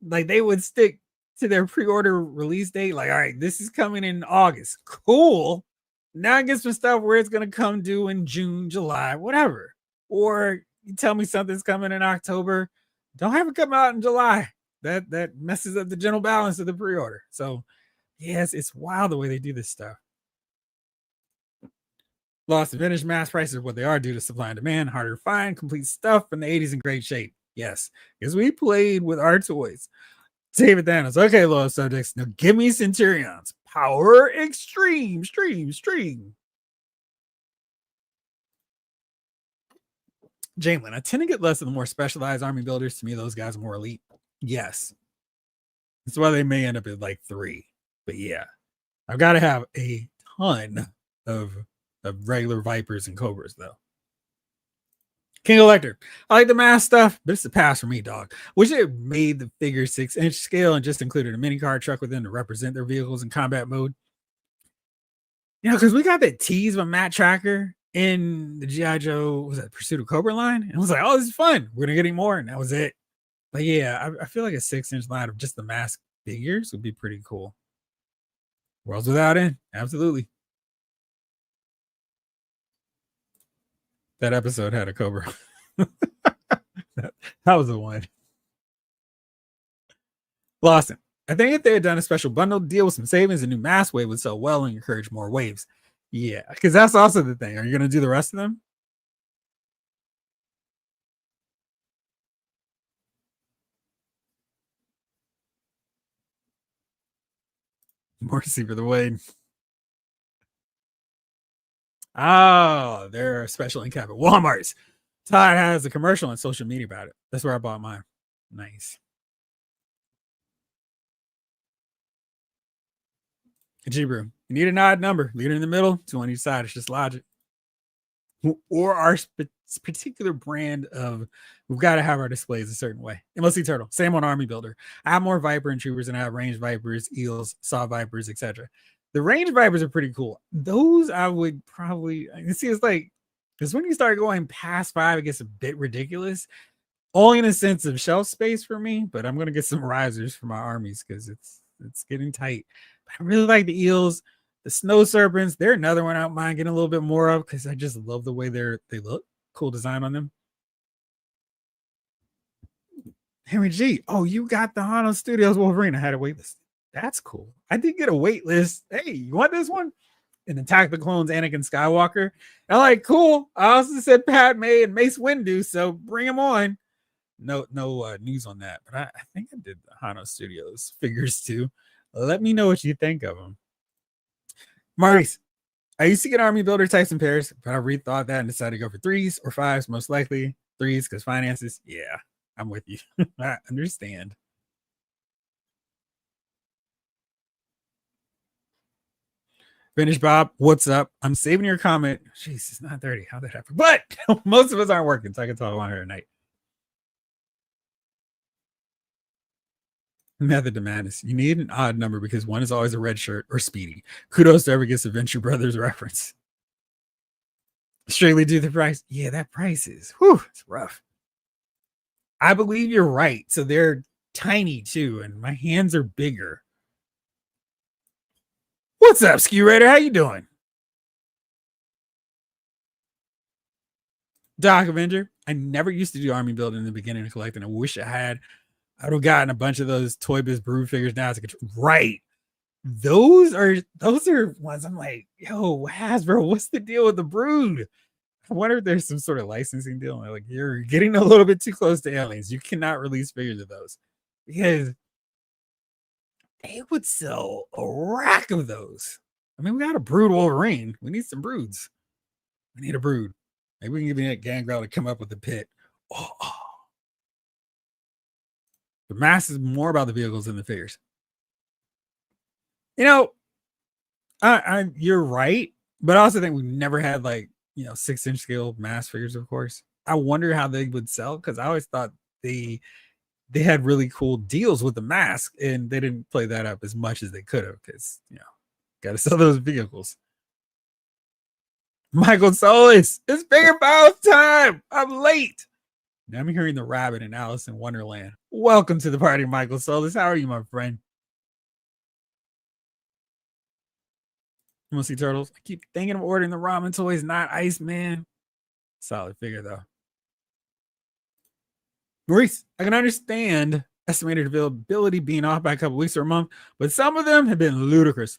like they would stick to their pre-order release date. Like, all right, this is coming in August. Cool. Now I get some stuff where it's gonna come due in June, July, whatever. Or you tell me something's coming in October. Don't have it come out in July. That messes up the general balance of the pre-order. So yes, it's wild the way they do this stuff. Lost and vintage mass prices are what they are due to supply and demand. Harder to find complete stuff from the 80s in great shape. Yes, because we played with our toys. David Thanos. Okay, loyal subjects. Now give me Centurions. Power extreme, stream. Jamelin, I tend to get less of the more specialized army builders. To me, those guys are more elite. Yes. That's why they may end up at like 3. But yeah, I've got to have a ton of regular Vipers and Cobras, though. King Elector. I like the mass stuff, but it's a pass for me, dog. Wish they made the figure 6-inch scale and just included a mini car truck with them to represent their vehicles in combat mode. You know, because we got that tease of Matt Tracker in the G.I. Joe, was that Pursuit of Cobra line? And I was like, oh, this is fun. We're going to get any more. And that was it. But yeah, I feel like a 6-inch line of just the mask figures would be pretty cool. Worlds Without End. Absolutely. That episode had a Cobra. that was the one. Lawson. I think if they had done a special bundle deal with some savings, a new mask wave would sell well and encourage more waves. Yeah, because that's also the thing. Are you going to do the rest of them? Mercy for the Wade. Oh, they're a special in cap at Walmart's. Todd has a commercial on social media about it. That's where I bought mine. Nice. G-Brew. You need an odd number. Leader in the middle, 2 on each side. It's just logic. Or our particular brand of, we've got to have our displays a certain way. M.A.S.K Turtle. Same on Army Builder. I have more Viper and Troopers than I have Range Vipers, Eels, Saw Vipers, etc. The Range Vipers are pretty cool. Those I would probably, you see, it's like, because when you start going past 5, it gets a bit ridiculous. Only in a sense of shelf space for me, but I'm going to get some risers for my armies because it's getting tight. But I really like the Eels. The Snow Serpents, they're another one I don't mind getting a little bit more of because I just love the way they look. Cool design on them. Henry G. Oh, you got the Hano Studios Wolverine. I had a wait list. That's cool. I did get a wait list. Hey, you want this one? And Attack the Clones, Anakin Skywalker. I'm like, cool. I also said Padme and Mace Windu, so bring them on. No news on that, but I think I did the Hano Studios figures too. Let me know what you think of them. Maurice, I used to get army builder types in pairs, but I rethought that and decided to go for 3s or 5s, most likely 3s because finances. Yeah, I'm with you. I understand. Finish Bob, what's up? I'm saving your comment. Jeez, it's not 30. How'd that happen? But most of us aren't working, so I can talk on here tonight. Method to madness. You need an odd number because one is always a red shirt or Speedy. Kudos to whoever gets a Venture Brothers reference. Straightly do the price. Yeah, that price is, whew, it's rough. I believe you're right. So they're tiny too, and my hands are bigger. What's up, Ski Raider? How you doing? Doc Avenger. I never used to do army building in the beginning of collecting. I wish I had. I would have gotten a bunch of those Toy Biz Brood figures now. Right. Those are ones I'm like, yo, Hasbro, what's the deal with the Brood? I wonder if there's some sort of licensing deal. Like, you're getting a little bit too close to aliens. You cannot release figures of those because they would sell a rack of those. I mean, we got a Brood Wolverine. We need some Broods. We need a Brood. Maybe we can give that Gangrel to come up with the pit. Oh. The mass is more about the vehicles than the figures. You know, you're right, but I also think we've never had 6-inch scale mass figures. Of course, I wonder how they would sell because I always thought they had really cool deals with the mask, and they didn't play that up as much as they could have because got to sell those vehicles. Michael Solis, it's Bigger Files time. I'm late. Now I'm hearing the rabbit and Alice in Wonderland. Welcome to the party, Michael Solis. How are you, my friend? M.A.S.K Turtles. I keep thinking of ordering the ramen toys, not Iceman. Solid figure, though. Maurice, I can understand estimated availability being off by a couple weeks or a month, but some of them have been ludicrous.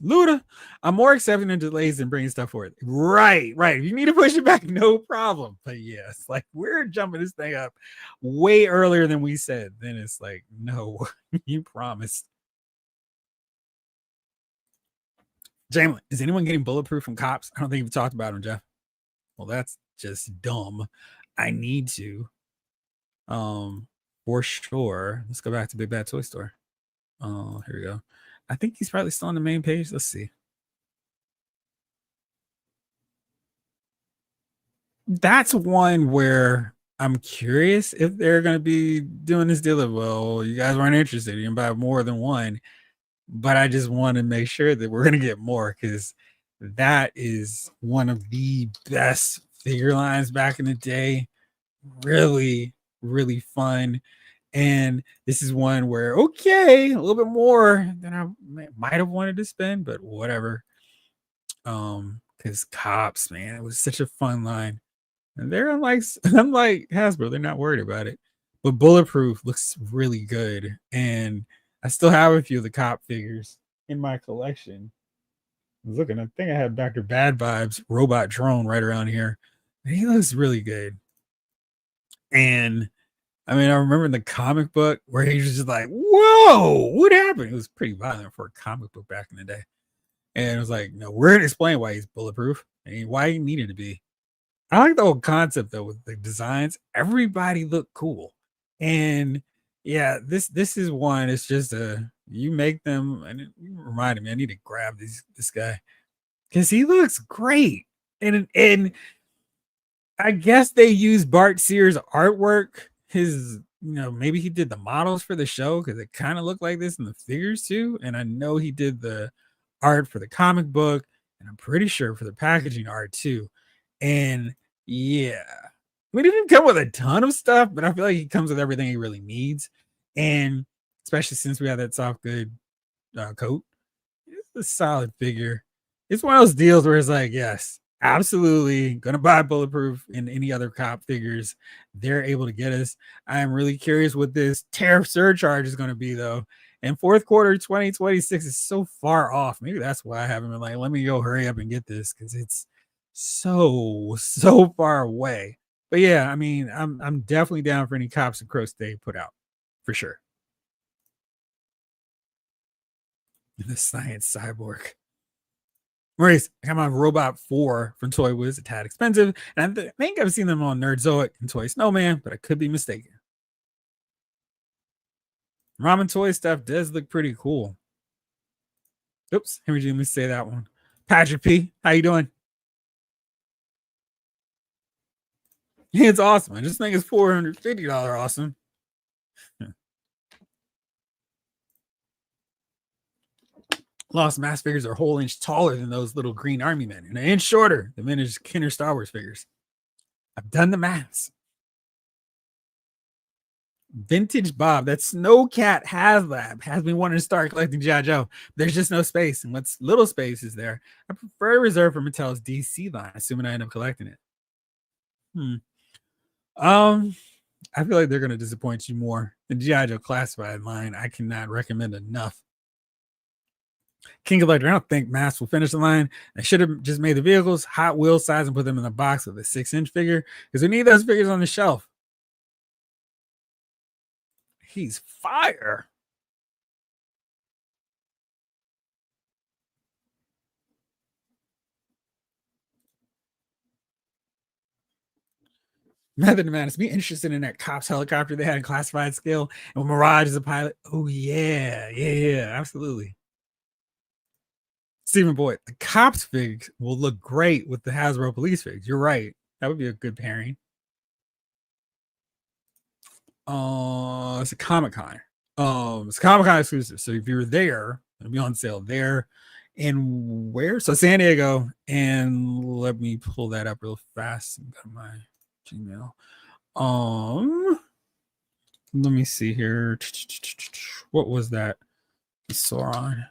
I'm more accepting of delays than bringing stuff forward. Right. If you need to push it back, no problem. But yes, like we're jumping this thing up way earlier than we said. Then it's like, no, you promised. Jamlin, is anyone getting bulletproof from cops? I don't think you've talked about them, Jeff. Well, that's just dumb. I need to. For sure. Let's go back to Big Bad Toy Store. Oh, here we go. I think he's probably still on the main page. Let's see. That's one where I'm curious if they're going to be doing this deal of, well, you guys weren't interested. You can buy more than one. But I just want to make sure that we're going to get more because that is one of the best figure lines back in the day. Really, really fun. And this is one where, okay, a little bit more than I might have wanted to spend, but whatever. Because Cops, man, it was such a fun line. And they're unlike Hasbro, they're not worried about it. But Bulletproof looks really good. And I still have a few of the Cop figures in my collection. I was looking, I think I have Dr. Bad Vibes Robot Drone right around here. And he looks really good. And I mean, I remember in the comic book where he was just like, whoa, what happened? It was pretty violent for a comic book back in the day. And it was like, no, we're going to explain why he's bulletproof and why he needed to be. I like the whole concept though with the designs. Everybody looked cool. And yeah, this is one. It's just you make them, and it reminded me, I need to grab this guy because he looks great. And I guess they used Bart Sears' artwork. His, maybe he did the models for the show because it kind of looked like this in the figures too. And I know he did the art for the comic book, and I'm pretty sure for the packaging art too. And yeah, we didn't come with a ton of stuff, but I feel like he comes with everything he really needs. And especially since we have that soft good coat, it's a solid figure. It's one of those deals where it's like, yes, absolutely gonna buy Bulletproof and any other Cop figures they're able to get us. I am really curious what this tariff surcharge is going to be though. And fourth quarter 2026 is so far off. Maybe that's why I haven't been like, let me go hurry up and get this because it's so far away. But yeah, I mean, I'm definitely down for any Cops and Crows they put out for sure. The Science Cyborg. Maurice, I got my Robot 4 from Toy Wiz, a tad expensive, and I think I've seen them on Nerdzoic and Toy Snowman, but I could be mistaken. Ramen Toy stuff does look pretty cool. Oops, let me say that one. Patrick P, how you doing? It's awesome. I just think it's $450 awesome. Lost Mass figures are a whole inch taller than those little green army men and an inch shorter than vintage Kenner Star Wars figures. I've done the maths. Vintage Bob, that Snowcat HasLab has been wanting to start collecting G.I. Joe. There's just no space, and what's little space is there. I prefer to reserve for Mattel's DC line, assuming I end up collecting it. I feel like they're going to disappoint you more. The G.I. Joe Classified line, I cannot recommend enough. King Collector, I don't think M.A.S.K will finish the line. They should have just made the vehicles Hot Wheel size and put them in the box with a 6-inch figure because we need those figures on the shelf. He's fire. Method Madness, be interested in that Cops helicopter they had in classified scale and with Mirage as a pilot. Oh, yeah, absolutely. Stephen Boyd, the Cops figs will look great with the Hasbro police figs. You're right. That would be a good pairing. It's a Comic-Con. It's a Comic-Con exclusive. So if you're there, it'll be on sale there. And where? So San Diego. And let me pull that up real fast. Got my Gmail. Let me see here. What was that? Sauron.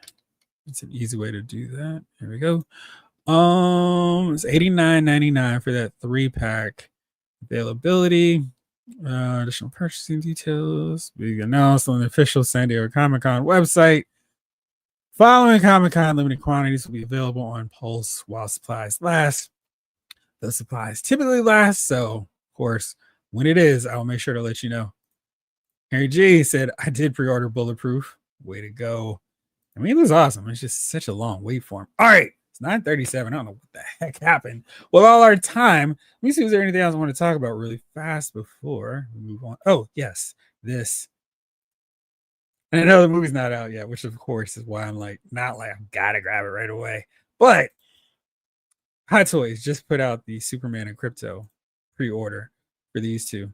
It's an easy way to do that. Here we go. It's $89.99 for that 3-pack availability. Additional purchasing details being announced on the official San Diego Comic-Con website. Following Comic-Con, limited quantities will be available on Pulse while supplies last. The supplies typically last, so of course, when it is, I will make sure to let you know. Harry G said, I did pre-order Bulletproof. Way to go. I mean, it was awesome. It's just such a long wait for him. All right. It's 9:37. I don't know what the heck happened. Well, all our time. Let me see if there's anything else I want to talk about really fast before we move on. Oh, yes. This. And I know the movie's not out yet, which of course is why I'm like, not like I've got to grab it right away. But Hot Toys just put out the Superman and Crypto pre-order for these two.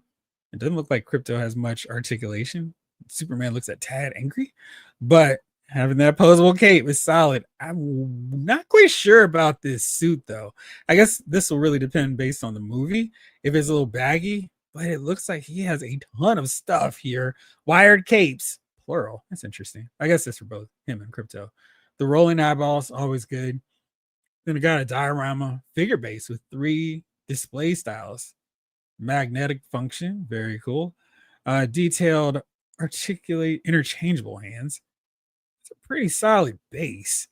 It doesn't look like Crypto has much articulation. Superman looks a tad angry, but having that posable cape is solid. I'm not quite sure about this suit though. I guess this will really depend based on the movie. If it's a little baggy, but it looks like he has a ton of stuff here. Wired capes, plural. That's interesting. I guess that's for both him and Crypto. The rolling eyeballs, always good. Then we got a diorama figure base with 3 display styles. Magnetic function, very cool. Detailed, articulate, interchangeable hands. It's a pretty solid base.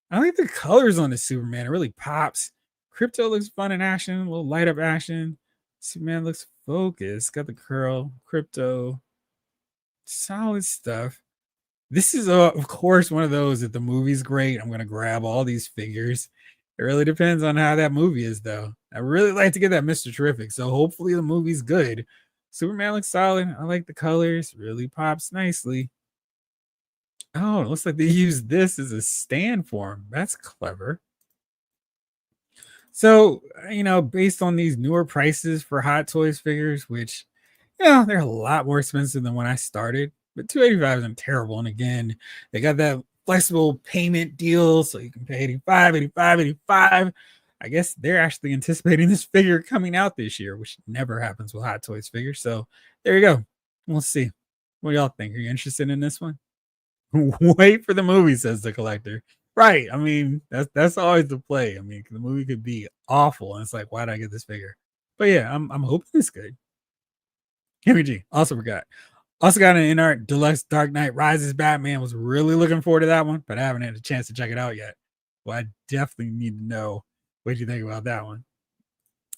I like the colors on the Superman. It really pops. Crypto looks fun in action, a little light up action. Superman looks focused. Got the curl. Crypto, solid stuff. This is, of course, one of those. If the movie's great, I'm going to grab all these figures. It really depends on how that movie is, though. I really like to get that Mr. Terrific, so hopefully the movie's good. Superman looks solid. I like the colors. Really pops nicely. Oh, it looks like they used this as a stand for him. That's clever. So, based on these newer prices for Hot Toys figures, which, they're a lot more expensive than when I started, but 285 isn't terrible. And again, they got that flexible payment deal, so you can pay 85, 85, 85. I guess they're actually anticipating this figure coming out this year, which never happens with Hot Toys figures. So there you go. We'll see. What do y'all think? Are you interested in this one? Wait for the movie, says the collector. Right. I mean, that's always the play. I mean, the movie could be awful, and it's like, why did I get this figure? But yeah, I'm hoping it's good. Henry G. Also forgot. Also got an in-art deluxe Dark Knight Rises Batman. Was really looking forward to that one, but I haven't had a chance to check it out yet. Well, I definitely need to know what you think about that one.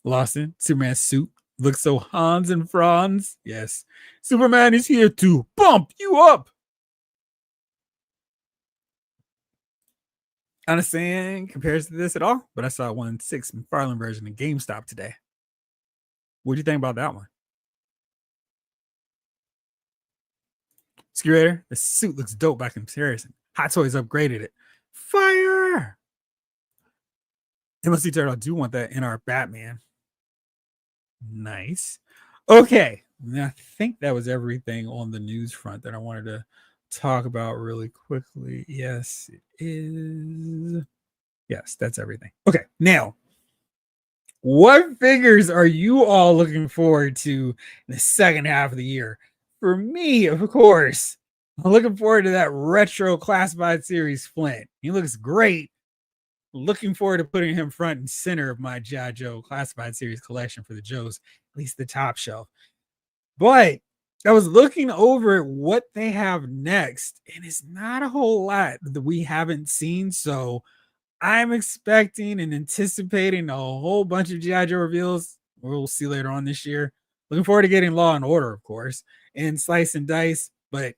Lawson, Superman's suit looks so Hans and Franz. Yes, Superman is here to bump you up. Understand compares to this at all, but I saw 1/6 McFarlane version in GameStop today. What do you think about that one? Curator, the suit looks dope by comparison. Hot Toys upgraded it. Fire! M.A.S.K Turtle, I do want that in our Batman. Nice. Okay. I think that was everything on the news front that I wanted to talk about really quickly. Yes, it is. Yes, that's everything. Okay. Now, what figures are you all looking forward to in the second half of the year? For me, of course, I'm looking forward to that retro classified series Flint. He looks great. Looking forward to putting him front and center of my G.I. Joe classified series collection for the Joes, at least the top shelf. But I was looking over at what they have next, and it's not a whole lot that we haven't seen. So I'm expecting and anticipating a whole bunch of G.I. Joe reveals. We'll see later on this year. Looking forward to getting Law and Order, of course, and Slice and Dice. But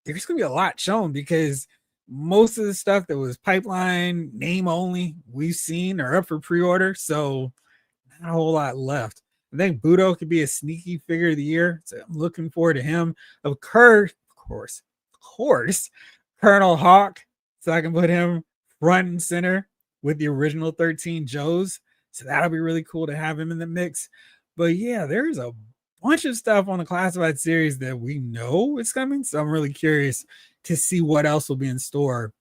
there's going to be a lot shown because most of the stuff that was pipeline, name only, we've seen are up for pre-order. So not a whole lot left. I think Budo could be a sneaky figure of the year. So I'm looking forward to him. Of course, Colonel Hawk. So I can put him front and center with the original 13 Joes. So that'll be really cool to have him in the mix. But yeah, there's a bunch of stuff on the classified series that we know is coming. So I'm really curious to see what else will be in store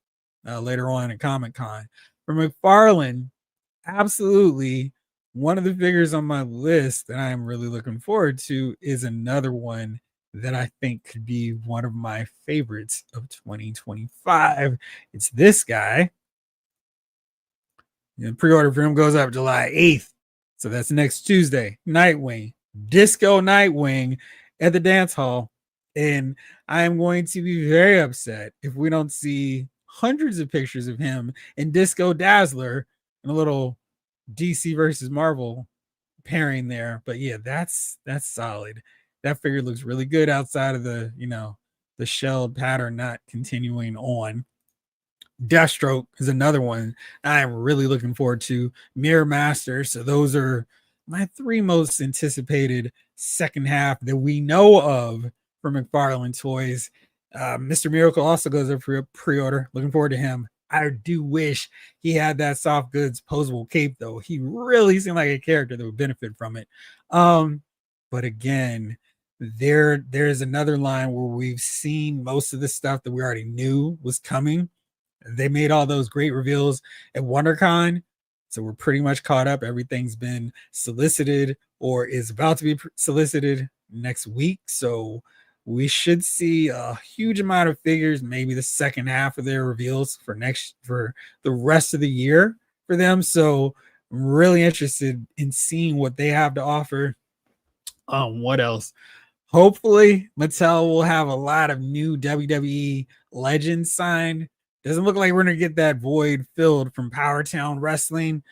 later on at Comic-Con. For McFarlane, absolutely one of the figures on my list that I'm really looking forward to is another one that I think could be one of my favorites of 2025. It's this guy. And pre-order for him goes up July 8th. So that's next Tuesday. Nightwing, Disco Nightwing at the dance hall. And I am going to be very upset if we don't see hundreds of pictures of him and Disco Dazzler and a little DC versus Marvel pairing there. But yeah, that's solid. That figure looks really good outside of the, the shelled pattern not continuing on. Deathstroke is another one I'm really looking forward to. Mirror Master. So those are my three most anticipated second half that we know of for McFarlane Toys. Mr. Miracle also goes up for a pre-order. Looking forward to him. I do wish he had that soft goods posable cape though. He really seemed like a character that would benefit from it. But again, there's another line where we've seen most of the stuff that we already knew was coming. They made all those great reveals at WonderCon. So we're pretty much caught up. Everything's been solicited or is about to be solicited next week. So we should see a huge amount of figures, maybe the second half of their reveals for the rest of the year for them. So I'm really interested in seeing what they have to offer. What else? Hopefully, Mattel will have a lot of new WWE legends signed. Doesn't look like we're going to get that void filled from Powertown Wrestling.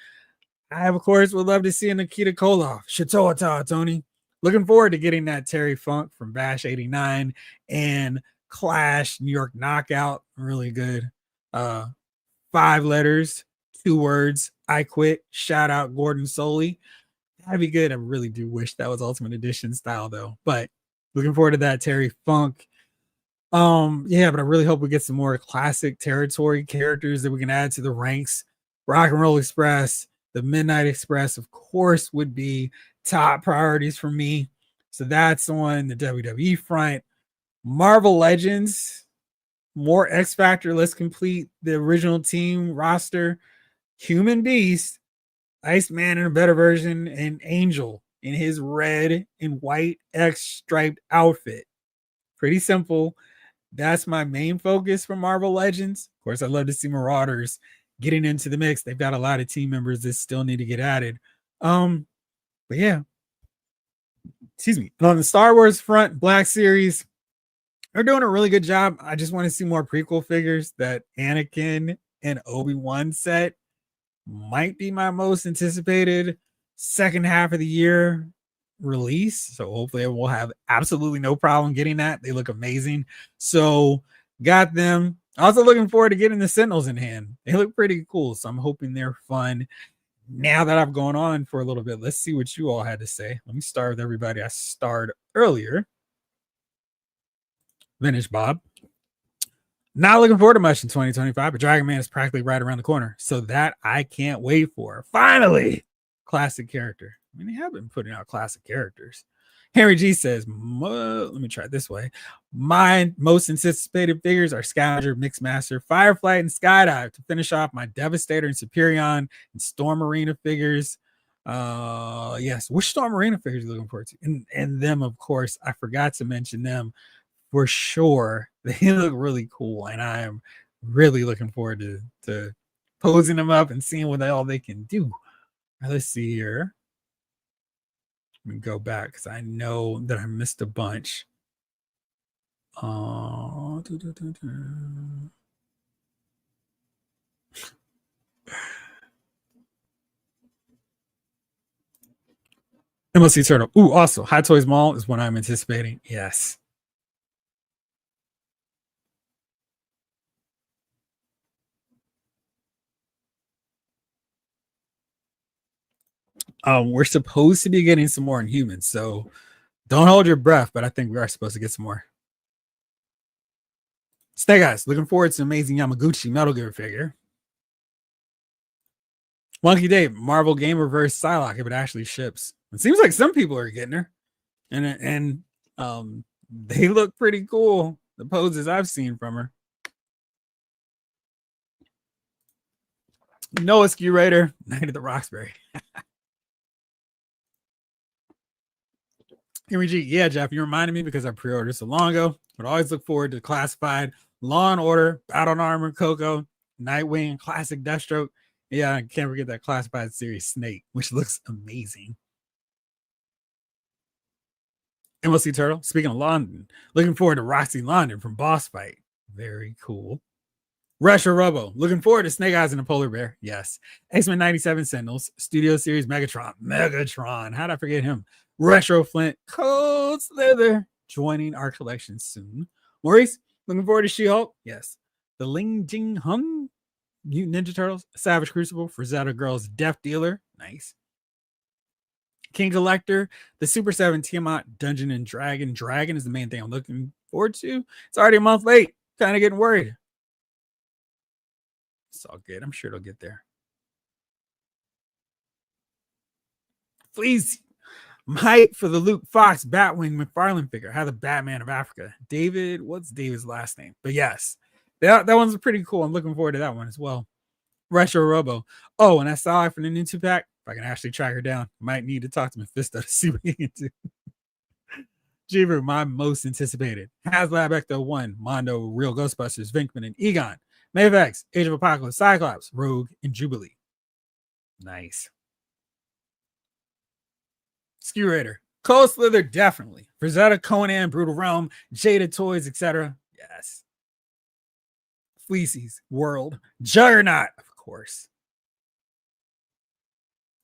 I, of course, would love to see a Nikita Koloff. Shatoata, Tony. Looking forward to getting that Terry Funk from Bash 89 and Clash New York Knockout. Really good. 5 letters, 2 words. I quit. Shout out Gordon Soley. That'd be good. I really do wish that was Ultimate Edition style though. But looking forward to that Terry Funk. Yeah, but I really hope we get some more classic territory characters that we can add to the ranks. Rock and Roll Express, the Midnight Express, of course, would be top priorities for me. So that's on the WWE front. Marvel Legends, more X Factor. Let's complete the original team roster. Human Beast, Iceman in a better version, and Angel in his red and white X striped outfit. Pretty simple. That's my main focus for Marvel Legends. Of course, I'd love to see Marauders getting into the mix. They've got a lot of team members that still need to get added. But yeah, excuse me. And on the Star Wars front, Black Series, they're doing a really good job. I just want to see more prequel figures. That Anakin and Obi-Wan set might be my most anticipated second half of the year release. So hopefully we'll have absolutely no problem getting that. They look amazing. So got them. Also looking forward to getting the Sentinels in hand. They look pretty cool. So I'm hoping they're fun. Now that I've gone on for a little bit, let's see what you all had to say. Let me start with everybody I starred earlier. Vintage Bob. Not looking forward to much in 2025, but Dragon Man is practically right around the corner. So that I can't wait for. Finally, classic character. I mean, they have been putting out classic characters. Henry G says, let me try it this way. My most anticipated figures are Scavenger, Mixmaster, Fireflight, and Skydive to finish off my Devastator and Superion and Storm Arena figures. Yes, which Storm Arena figures are you looking forward to? And them, of course, I forgot to mention them for sure. They look really cool, and I am really looking forward to posing them up and seeing what all they can do. Let's see here. Let me go back because I know that I missed a bunch. MLC Turtle. Ooh, also Hot Toys Mall is what I'm anticipating. Yes. We're supposed to be getting some more Inhumans, so don't hold your breath, but I think we are supposed to get some more. Stay guys, looking forward to amazing Yamaguchi Metal Gear figure. Monkey Dave, Marvel Game Reverse Psylocke, if it actually ships. It seems like some people are getting her. And they look pretty cool. The poses I've seen from her. Noah Ski Raider, Night of the Roxbury. Henry G, yeah, Jeff, you reminded me because I pre-ordered so long ago. But always look forward to Classified, Law and Order, Battle Armor, Coco, Nightwing, Classic Deathstroke. Yeah, I can't forget that Classified series Snake, which looks amazing. M.A.S.K Turtle. Speaking of London, looking forward to Roxy London from Boss Fight. Very cool. Retro Robo. Looking forward to Snake Eyes and the Polar Bear. Yes. X-Men 97 Sentinels. Studio Series Megatron. Megatron. How'd I forget him? Retro Flint. Cold Slither. Joining our collection soon. Maurice. Looking forward to She-Hulk. Yes. The Ling Jing Hung. Mutant Ninja Turtles. Savage Crucible. Frazetta Girls. Death Dealer. Nice. King Collector, the Super 7 Tiamat Dungeon and Dragon. Dragon is the main thing I'm looking forward to. It's already a month late. Kind of getting worried. It's all good. I'm sure it'll get there. Please, I'm hyped for the Luke Fox Batwing McFarlane figure. How the Batman of Africa. David, what's David's last name? But yes, that one's pretty cool. I'm looking forward to that one as well. Retro Robo. Oh, and I saw it for the new 2-pack. If I can actually track her down, might need to talk to Mephisto to see what he can do. Jeever, my most anticipated. HasLab Ecto 1, Mondo, Real Ghostbusters, Vinkman, and Egon. Mavex, Age of Apocalypse, Cyclops, Rogue, and Jubilee. Nice. Skew Raider. Cold Slither, definitely. Frazetta, Conan, Brutal Realm, Jada Toys, etc. Yes. Fleecy's World. Juggernaut, of course.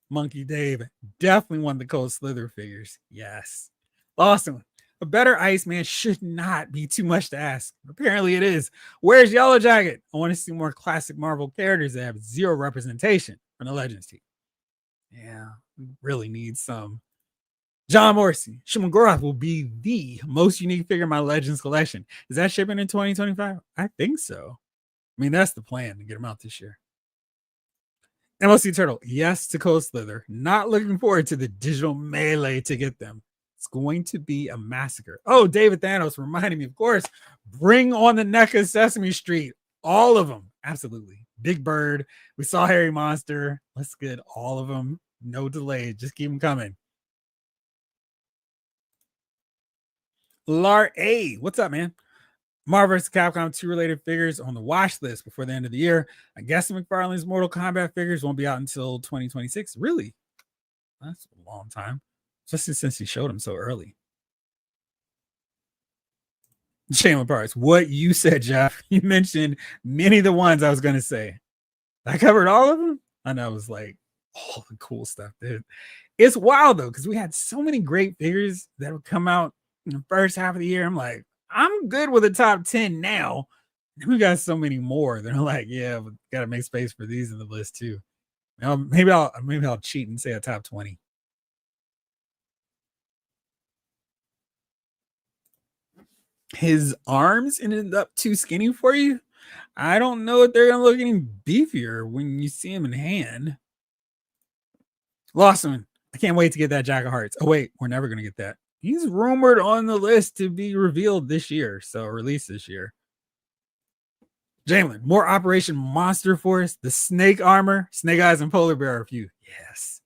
Monkey Dave definitely won the Cold Slither figures. Yes. Awesome. A better Iceman should not be too much to ask. Apparently it is. Where's Yellow Jacket? I want to see more classic Marvel characters that have zero representation from the Legends team. Yeah, we really need some. John Morrissey. Shimon Gorath will be the most unique figure in my Legends collection. Is that shipping in 2025? I think so. I mean, that's the plan to get them out this year. M.A.S.K Turtle, yes to Cold Slither. Not looking forward to the digital melee to get them. It's going to be a massacre. Oh, David Thanos reminding me, of course, bring on the NECA Sesame Street. All of them. Absolutely. Big Bird. We saw Harry Monster. Let's get all of them. No delay. Just keep them coming. Lar A, what's up, man? Marvel vs. Capcom 2 related figures on the watch list before the end of the year. I guess McFarlane's Mortal Kombat figures won't be out until 2026. Really? That's a long time. Especially since he showed them so early. Shameless parts. What you said, Jeff. You mentioned many of the ones I was going to say. I covered all of them. I know it was like all the cool stuff, dude. It's wild though, because we had so many great figures that would come out in the first half of the year. I'm like, I'm good with the top 10 now. And we got so many more. They're like, yeah, we got to make space for these in the list too. Maybe I'll cheat and say a top 20. His arms ended up too skinny for you. I don't know if they're gonna look any beefier when you see him in hand. Lawson, I can't wait to get that Jack of Hearts. Oh wait, we're never gonna get that. He's rumored on the list to be revealed this year, so released this year. Jalen, more Operation Monster Force, the Snake Armor, Snake Eyes, and Polar Bear are a few. Yes.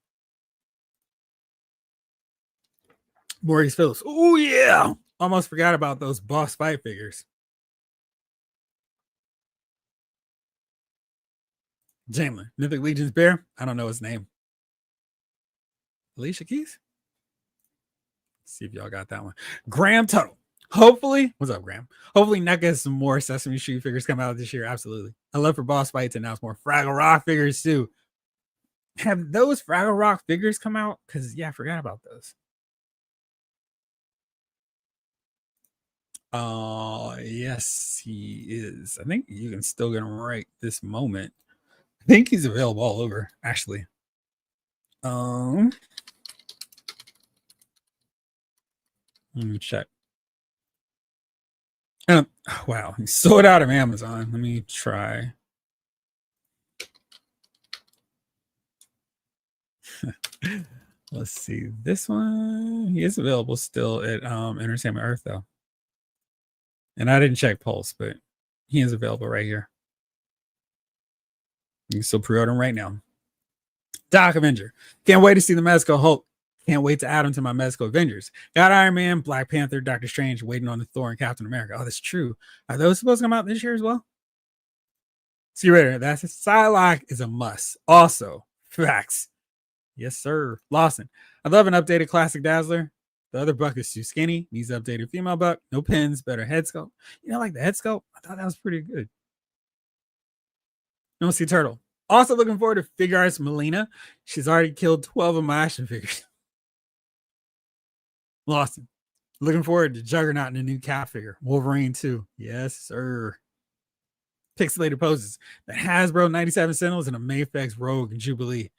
Maurice Phillips. Oh yeah. Almost forgot about those boss fight figures. Jamlin, Mythic Legion's Bear. I don't know his name. Alicia Keys? Let's see if y'all got that one. Graham Tuttle. Hopefully, what's up, Graham? Hopefully, NECA has some more Sesame Street figures come out this year. Absolutely. I love for boss fights and now it's more Fraggle Rock figures too. Have those Fraggle Rock figures come out? Because, yeah, I forgot about those. Yes, he is. I think you can still get him right this moment. I think he's available all over, actually. Let me check. Wow, he sold out of Amazon. Let me try. Let's see. This one, he is available still at Entertainment Earth, though. And I didn't check Pulse, but he is available right here. You can still pre-order him right now. Doc Avenger. Can't wait to see the M.A.S.K Hulk. Can't wait to add him to my M.A.S.K Avengers. Got Iron Man, Black Panther, Doctor Strange, waiting on the Thor and Captain America. Oh, that's true. Are those supposed to come out this year as well? See you later. That's Psylocke is a must. Also, facts. Yes, sir. Lawson. I love an updated classic Dazzler. The other buck is too skinny. Needs updated female buck. No pins. Better head sculpt. You know, like the head sculpt. I thought that was pretty good. No see turtle. Also looking forward to Figure Arts Melina. She's already killed 12 of my action figures. Lawson. Looking forward to Juggernaut and a new cat figure. Wolverine too. Yes, sir. Pixelated poses. The Hasbro 97 Sentinels and a Mayflex Rogue and Jubilee.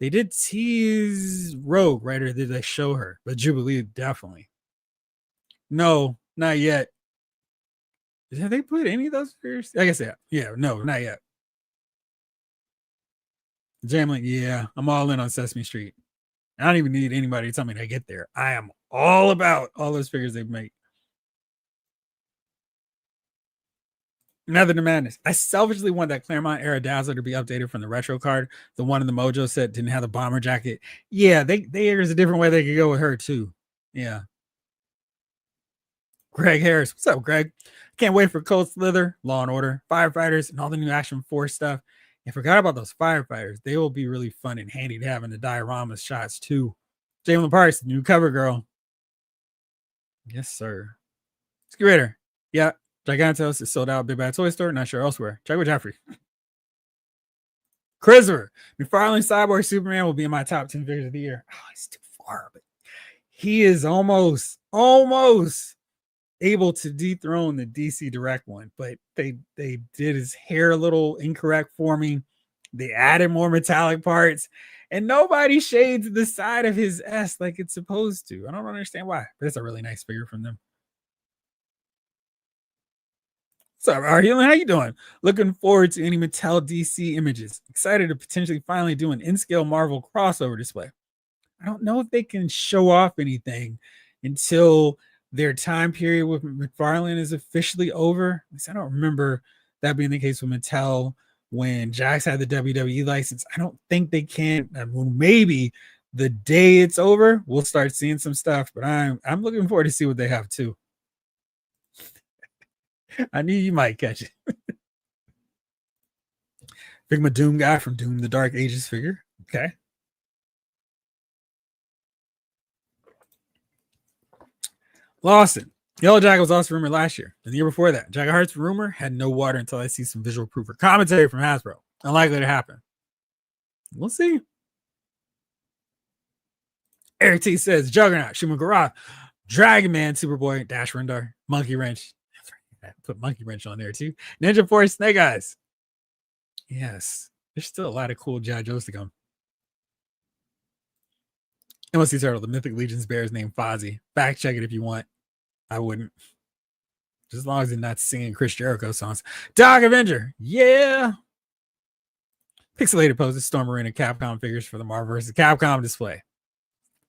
They did tease Rogue, right? Or did they show her? But Jubilee, definitely. No, not yet. Have they put any of those figures? I guess, yeah. Yeah, no, not yet. Jamlin, yeah, I'm all in on Sesame Street. I don't even need anybody to tell me to get there. I am all about all those figures they've made. Method to Madness. I selfishly want that Claremont era Dazzler to be updated from the retro card. The one in the Mojo set didn't have the bomber jacket. Yeah, there's a different way they could go with her too. Yeah. Greg Harris. What's up, Greg? Can't wait for Cold Slither, Law and Order, Firefighters, and all the new Action Force stuff. I forgot about those firefighters. They will be really fun and handy to have in the dioramas shots too. Jalen Parks, new cover girl. Yes, sir. Skirator. Yeah. Gigantos is sold out. Big Bad Toy Store. Not sure elsewhere. Check with Jeffrey. Crucible. McFarlane Cyborg Superman will be in my top 10 figures of the year. Oh, it's too far, but he is almost able to dethrone the DC Direct one, but they did his hair a little incorrect for me. They added more metallic parts, and nobody shades the side of his S like it's supposed to. I don't understand why, but it's a really nice figure from them. What's up, Arheelan? How you doing? Looking forward to any Mattel DC images. Excited to potentially finally do an in-scale Marvel crossover display. I don't know if they can show off anything until their time period with McFarlane is officially over. At least I don't remember that being the case with Mattel when Jax had the WWE license. I don't think they can. Maybe the day it's over, we'll start seeing some stuff. But I'm looking forward to see what they have too. I knew you might catch it. Figma Doom guy from Doom the Dark Ages figure. Okay. Lawson. Yellow Jacket was also rumored last year. And the year before that, Jacket Heart's rumor had no water until I see some visual proof or commentary from Hasbro. Unlikely to happen. We'll see. Eric T says Juggernaut, Shuma Garoth, Dragon Man, Superboy, Dash Rendar, Monkey Wrench. Put Monkey Wrench on there too. Ninja Force, Snake Eyes. Yes. There's still a lot of cool G.I. Joes to come. M.A.S.K Turtle, the Mythic Legion's bear is named Fozzie. Fact check it if you want. I wouldn't. Just as long as they're not singing Chris Jericho songs. Dog Avenger. Yeah. Pixelated poses, Storm Marine, and Capcom figures for the Marvel vs. Capcom display.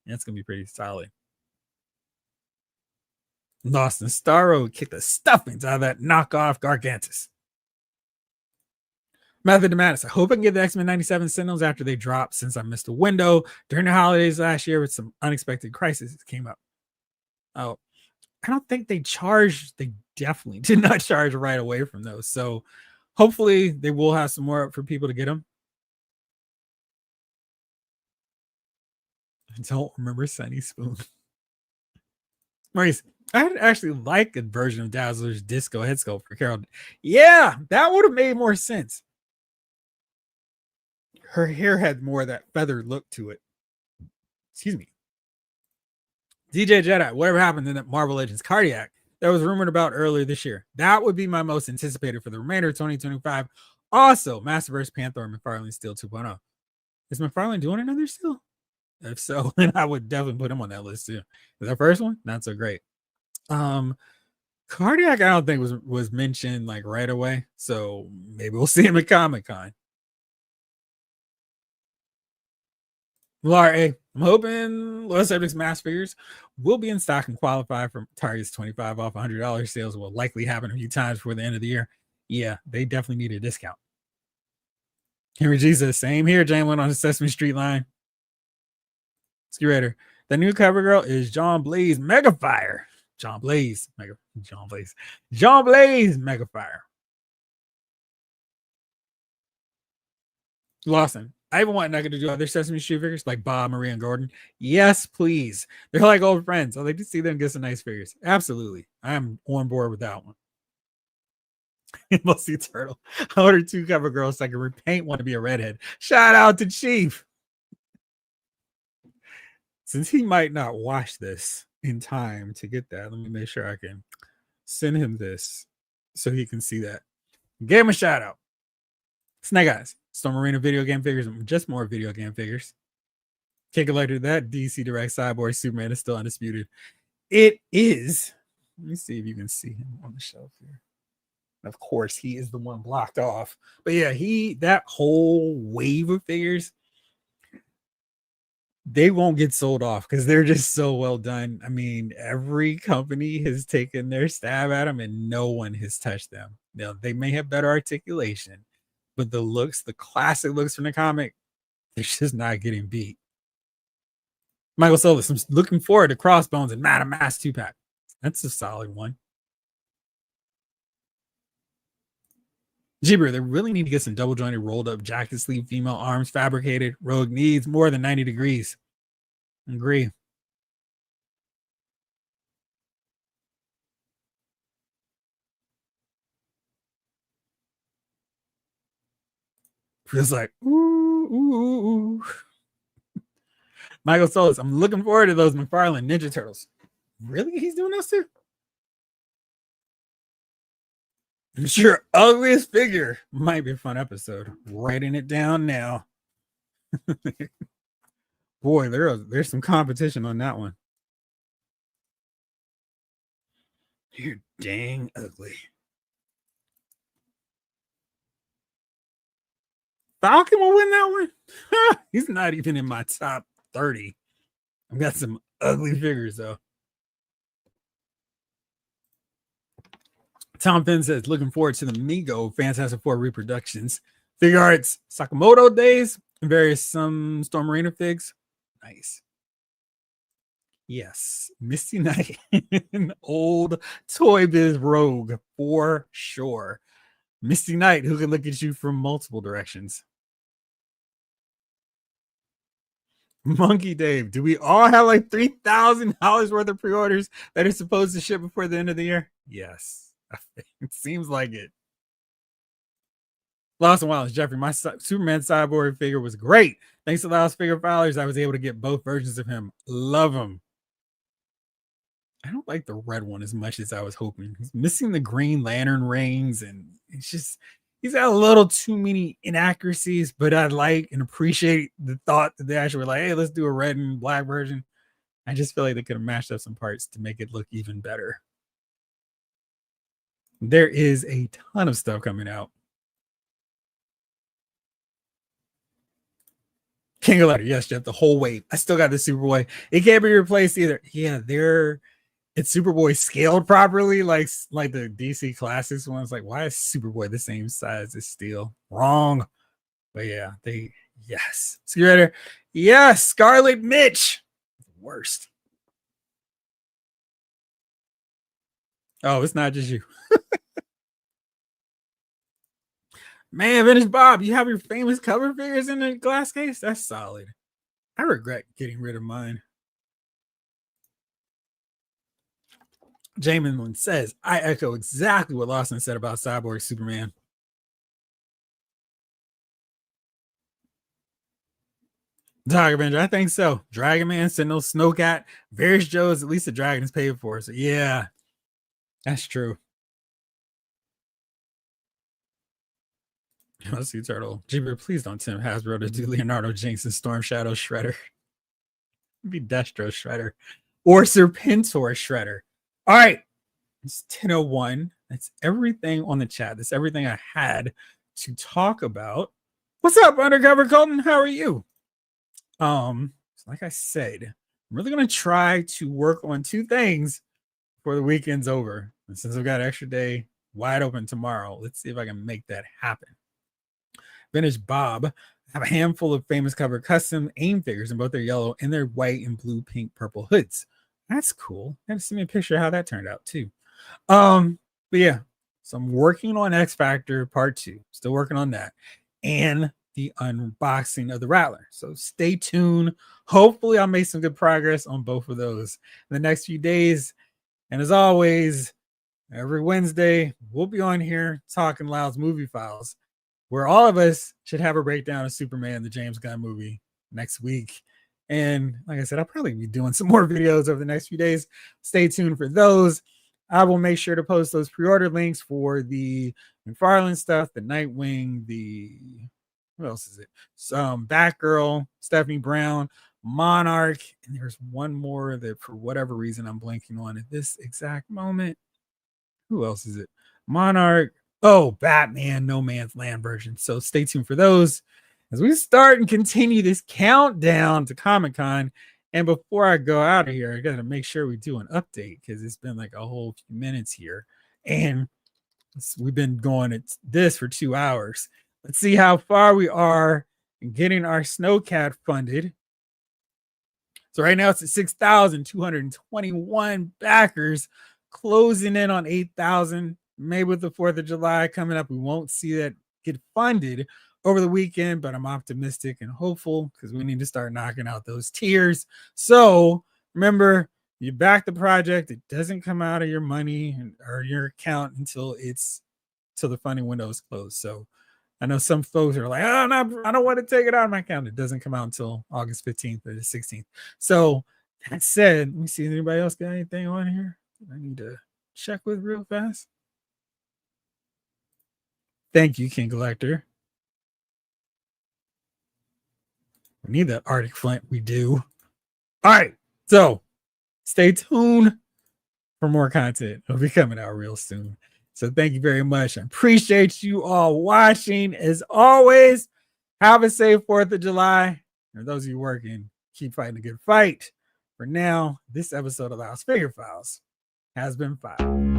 That's going to be pretty solid. Lost and Starro kicked the stuffings out of that knockoff Gargantus. Method to Madness. I hope I can get the X-Men 97 Sentinels after they drop, since I missed a window during the holidays last year with some unexpected crises that came up. Oh, I don't think they charged. They definitely did not charge right away from those. So hopefully they will have some more up for people to get them. I don't remember Sunny Spoon. Maurice, I'd actually like a version of Dazzler's disco head sculpt for Carol. Yeah, that would have made more sense. Her hair had more of that feathered look to it. Excuse me. DJ Jedi, whatever happened in that Marvel Legends Cardiac that was rumored about earlier this year. That would be my most anticipated for the remainder of 2025. Also, Masterverse Panther and McFarlane Steel 2.0. Is McFarlane doing another Steel? If so, then I would definitely put him on that list too. The first one, not so great. Cardiac, I don't think was mentioned like right away. So maybe we'll see him at Comic-Con. I'm hoping Los Epics mass figures will be in stock and qualify for Target's 25 off $100 sales. Will likely happen a few times before the end of the year. Yeah, they definitely need a discount. Henry G says, same here. Jane went on the Sesame Street line. Skirator. The new cover girl is John Blaze Megafire. John Blaze Megafire. Lawson. I even want Nugget to do other Sesame Street figures like Bob, Maria, and Gordon. Yes, please. They're like old friends. I like to see them get some nice figures. Absolutely. I'm on board with that one. Mostly Turtle. I ordered 2 cover girls so I can repaint one to be a redhead. Shout out to Chief. Since he might not watch this in time to get that, let me make sure I can send him this so he can see that. Give him a shout out. Snake Eyes, Storm Arena video game figures, and just more video game figures. Can't go later that. DC Direct Cyborg Superman is still undisputed. It is. Let me see if you can see him on the shelf here. And of course, he is the one blocked off. But yeah, that whole wave of figures, they won't get sold off because they're just so well done. I mean, every company has taken their stab at them and no one has touched them. Now, they may have better articulation, but the looks, the classic looks from the comic, they're just not getting beat. Michael Solis, I'm looking forward to Crossbones and Madam Mask 2-pack. That's a solid one. Jibber, they really need to get some double jointed rolled up jacket sleeve female arms fabricated. Rogue needs more than 90 degrees. Agree. Feels like, ooh. Michael Solis, I'm looking forward to those McFarlane Ninja Turtles. Really? He's doing those too? It's your ugliest figure. Might be a fun episode. Writing it down now. Boy, there's some competition on that one. You're dang ugly. Falcon will win that one. He's not even in my top 30. I've got some ugly figures though. Tom Finn says, looking forward to the Mego Fantastic Four reproductions. Figure Arts Sakamoto days and various some Storm Arena figs. Nice. Yes, Misty Knight, an old Toy Biz rogue for sure. Misty Knight, who can look at you from multiple directions. Monkey Dave, do we all have like $3,000 worth of pre-orders that are supposed to ship before the end of the year? Yes, it seems like it. Lost and Wild, Jeffrey, my Superman Cyborg figure was great. Thanks to Lost Figure Filers, I was able to get both versions of him. Love him. I don't like the red one as much as I was hoping. He's missing the Green Lantern rings, and it's just he's got a little too many inaccuracies, but I like and appreciate the thought that they actually were like, hey, let's do a red and black version. I just feel like they could have mashed up some parts to make it look even better. There is a ton of stuff coming out. King of Letter, yes, Jeff, the whole wave. I still got the Superboy. It can't be replaced either. Yeah, it's Superboy scaled properly, like the DC Classics ones. Like, why is Superboy the same size as Steel? Wrong. But yeah, yes. Security, yes. Scarlet Mitch, worst. Oh, it's not just you. Man, Vintage Bob, you have your famous cover figures in the glass case? That's solid. I regret getting rid of mine. Jamin says, I echo exactly what Lawson said about Cyborg Superman. Dog Avenger, I think so. Dragon Man, Sentinel, Snowcat, various Joes, at least the dragon is paid for. So yeah, that's true. Let's see, Turtle. Jibber, please don't tempt Hasbro to do Leonardo Jinx and Storm Shadow Shredder. It'd be Destro Shredder or Serpentor Shredder. All right, it's 10:01. That's everything on the chat. That's everything I had to talk about. What's up, Undercover Colton? How are you? Like I said, I'm really gonna try to work on 2 things before the weekend's over. And since I've got an extra day wide open tomorrow, let's see if I can make that happen. Vintage Bob, I have a handful of famous cover custom AIM figures in both their yellow and their white and blue, pink, purple hoods. That's cool. And send me a picture of how that turned out too. But yeah, so I'm working on X Factor Part 2. Still working on that. And the unboxing of the Rattler. So stay tuned. Hopefully, I'll make some good progress on both of those in the next few days. And as always, every Wednesday, we'll be on here talking Loud's Movie Files, where all of us should have a breakdown of Superman, the James Gunn movie, next week. And like I said, I'll probably be doing some more videos over the next few days. Stay tuned for those. I will make sure to post those pre-order links for the McFarlane stuff, the Nightwing, the what else is it? Some Batgirl, Stephanie Brown, Monarch, and there's one more that for whatever reason I'm blanking on at this exact moment. Who else is it? Monarch. Oh, Batman, No Man's Land version. So stay tuned for those as we start and continue this countdown to Comic-Con. And before I go out of here, I got to make sure we do an update because it's been like a whole few minutes here. And we've been going at this for 2 hours. Let's see how far we are in getting our Snowcat funded. So right now it's at 6,221 backers, closing in on 8,000. Maybe with the 4th of July coming up, we won't see that get funded over the weekend, but I'm optimistic and hopeful because we need to start knocking out those tiers. So remember, you back the project. It doesn't come out of your money or your account until the funding window is closed. So I know some folks are like, oh, no, I don't want to take it out of my account. It doesn't come out until August 15th or the 16th. So that said, let me see if anybody else got anything on here I need to check with real fast. Thank you, King Collector. We need that Arctic Flint. We do. All right. So stay tuned for more content. It'll be coming out real soon. So thank you very much. I appreciate you all watching. As always, have a safe 4th of July. And those of you working, keep fighting a good fight. For now, this episode of Loud's Figure Files has been filed.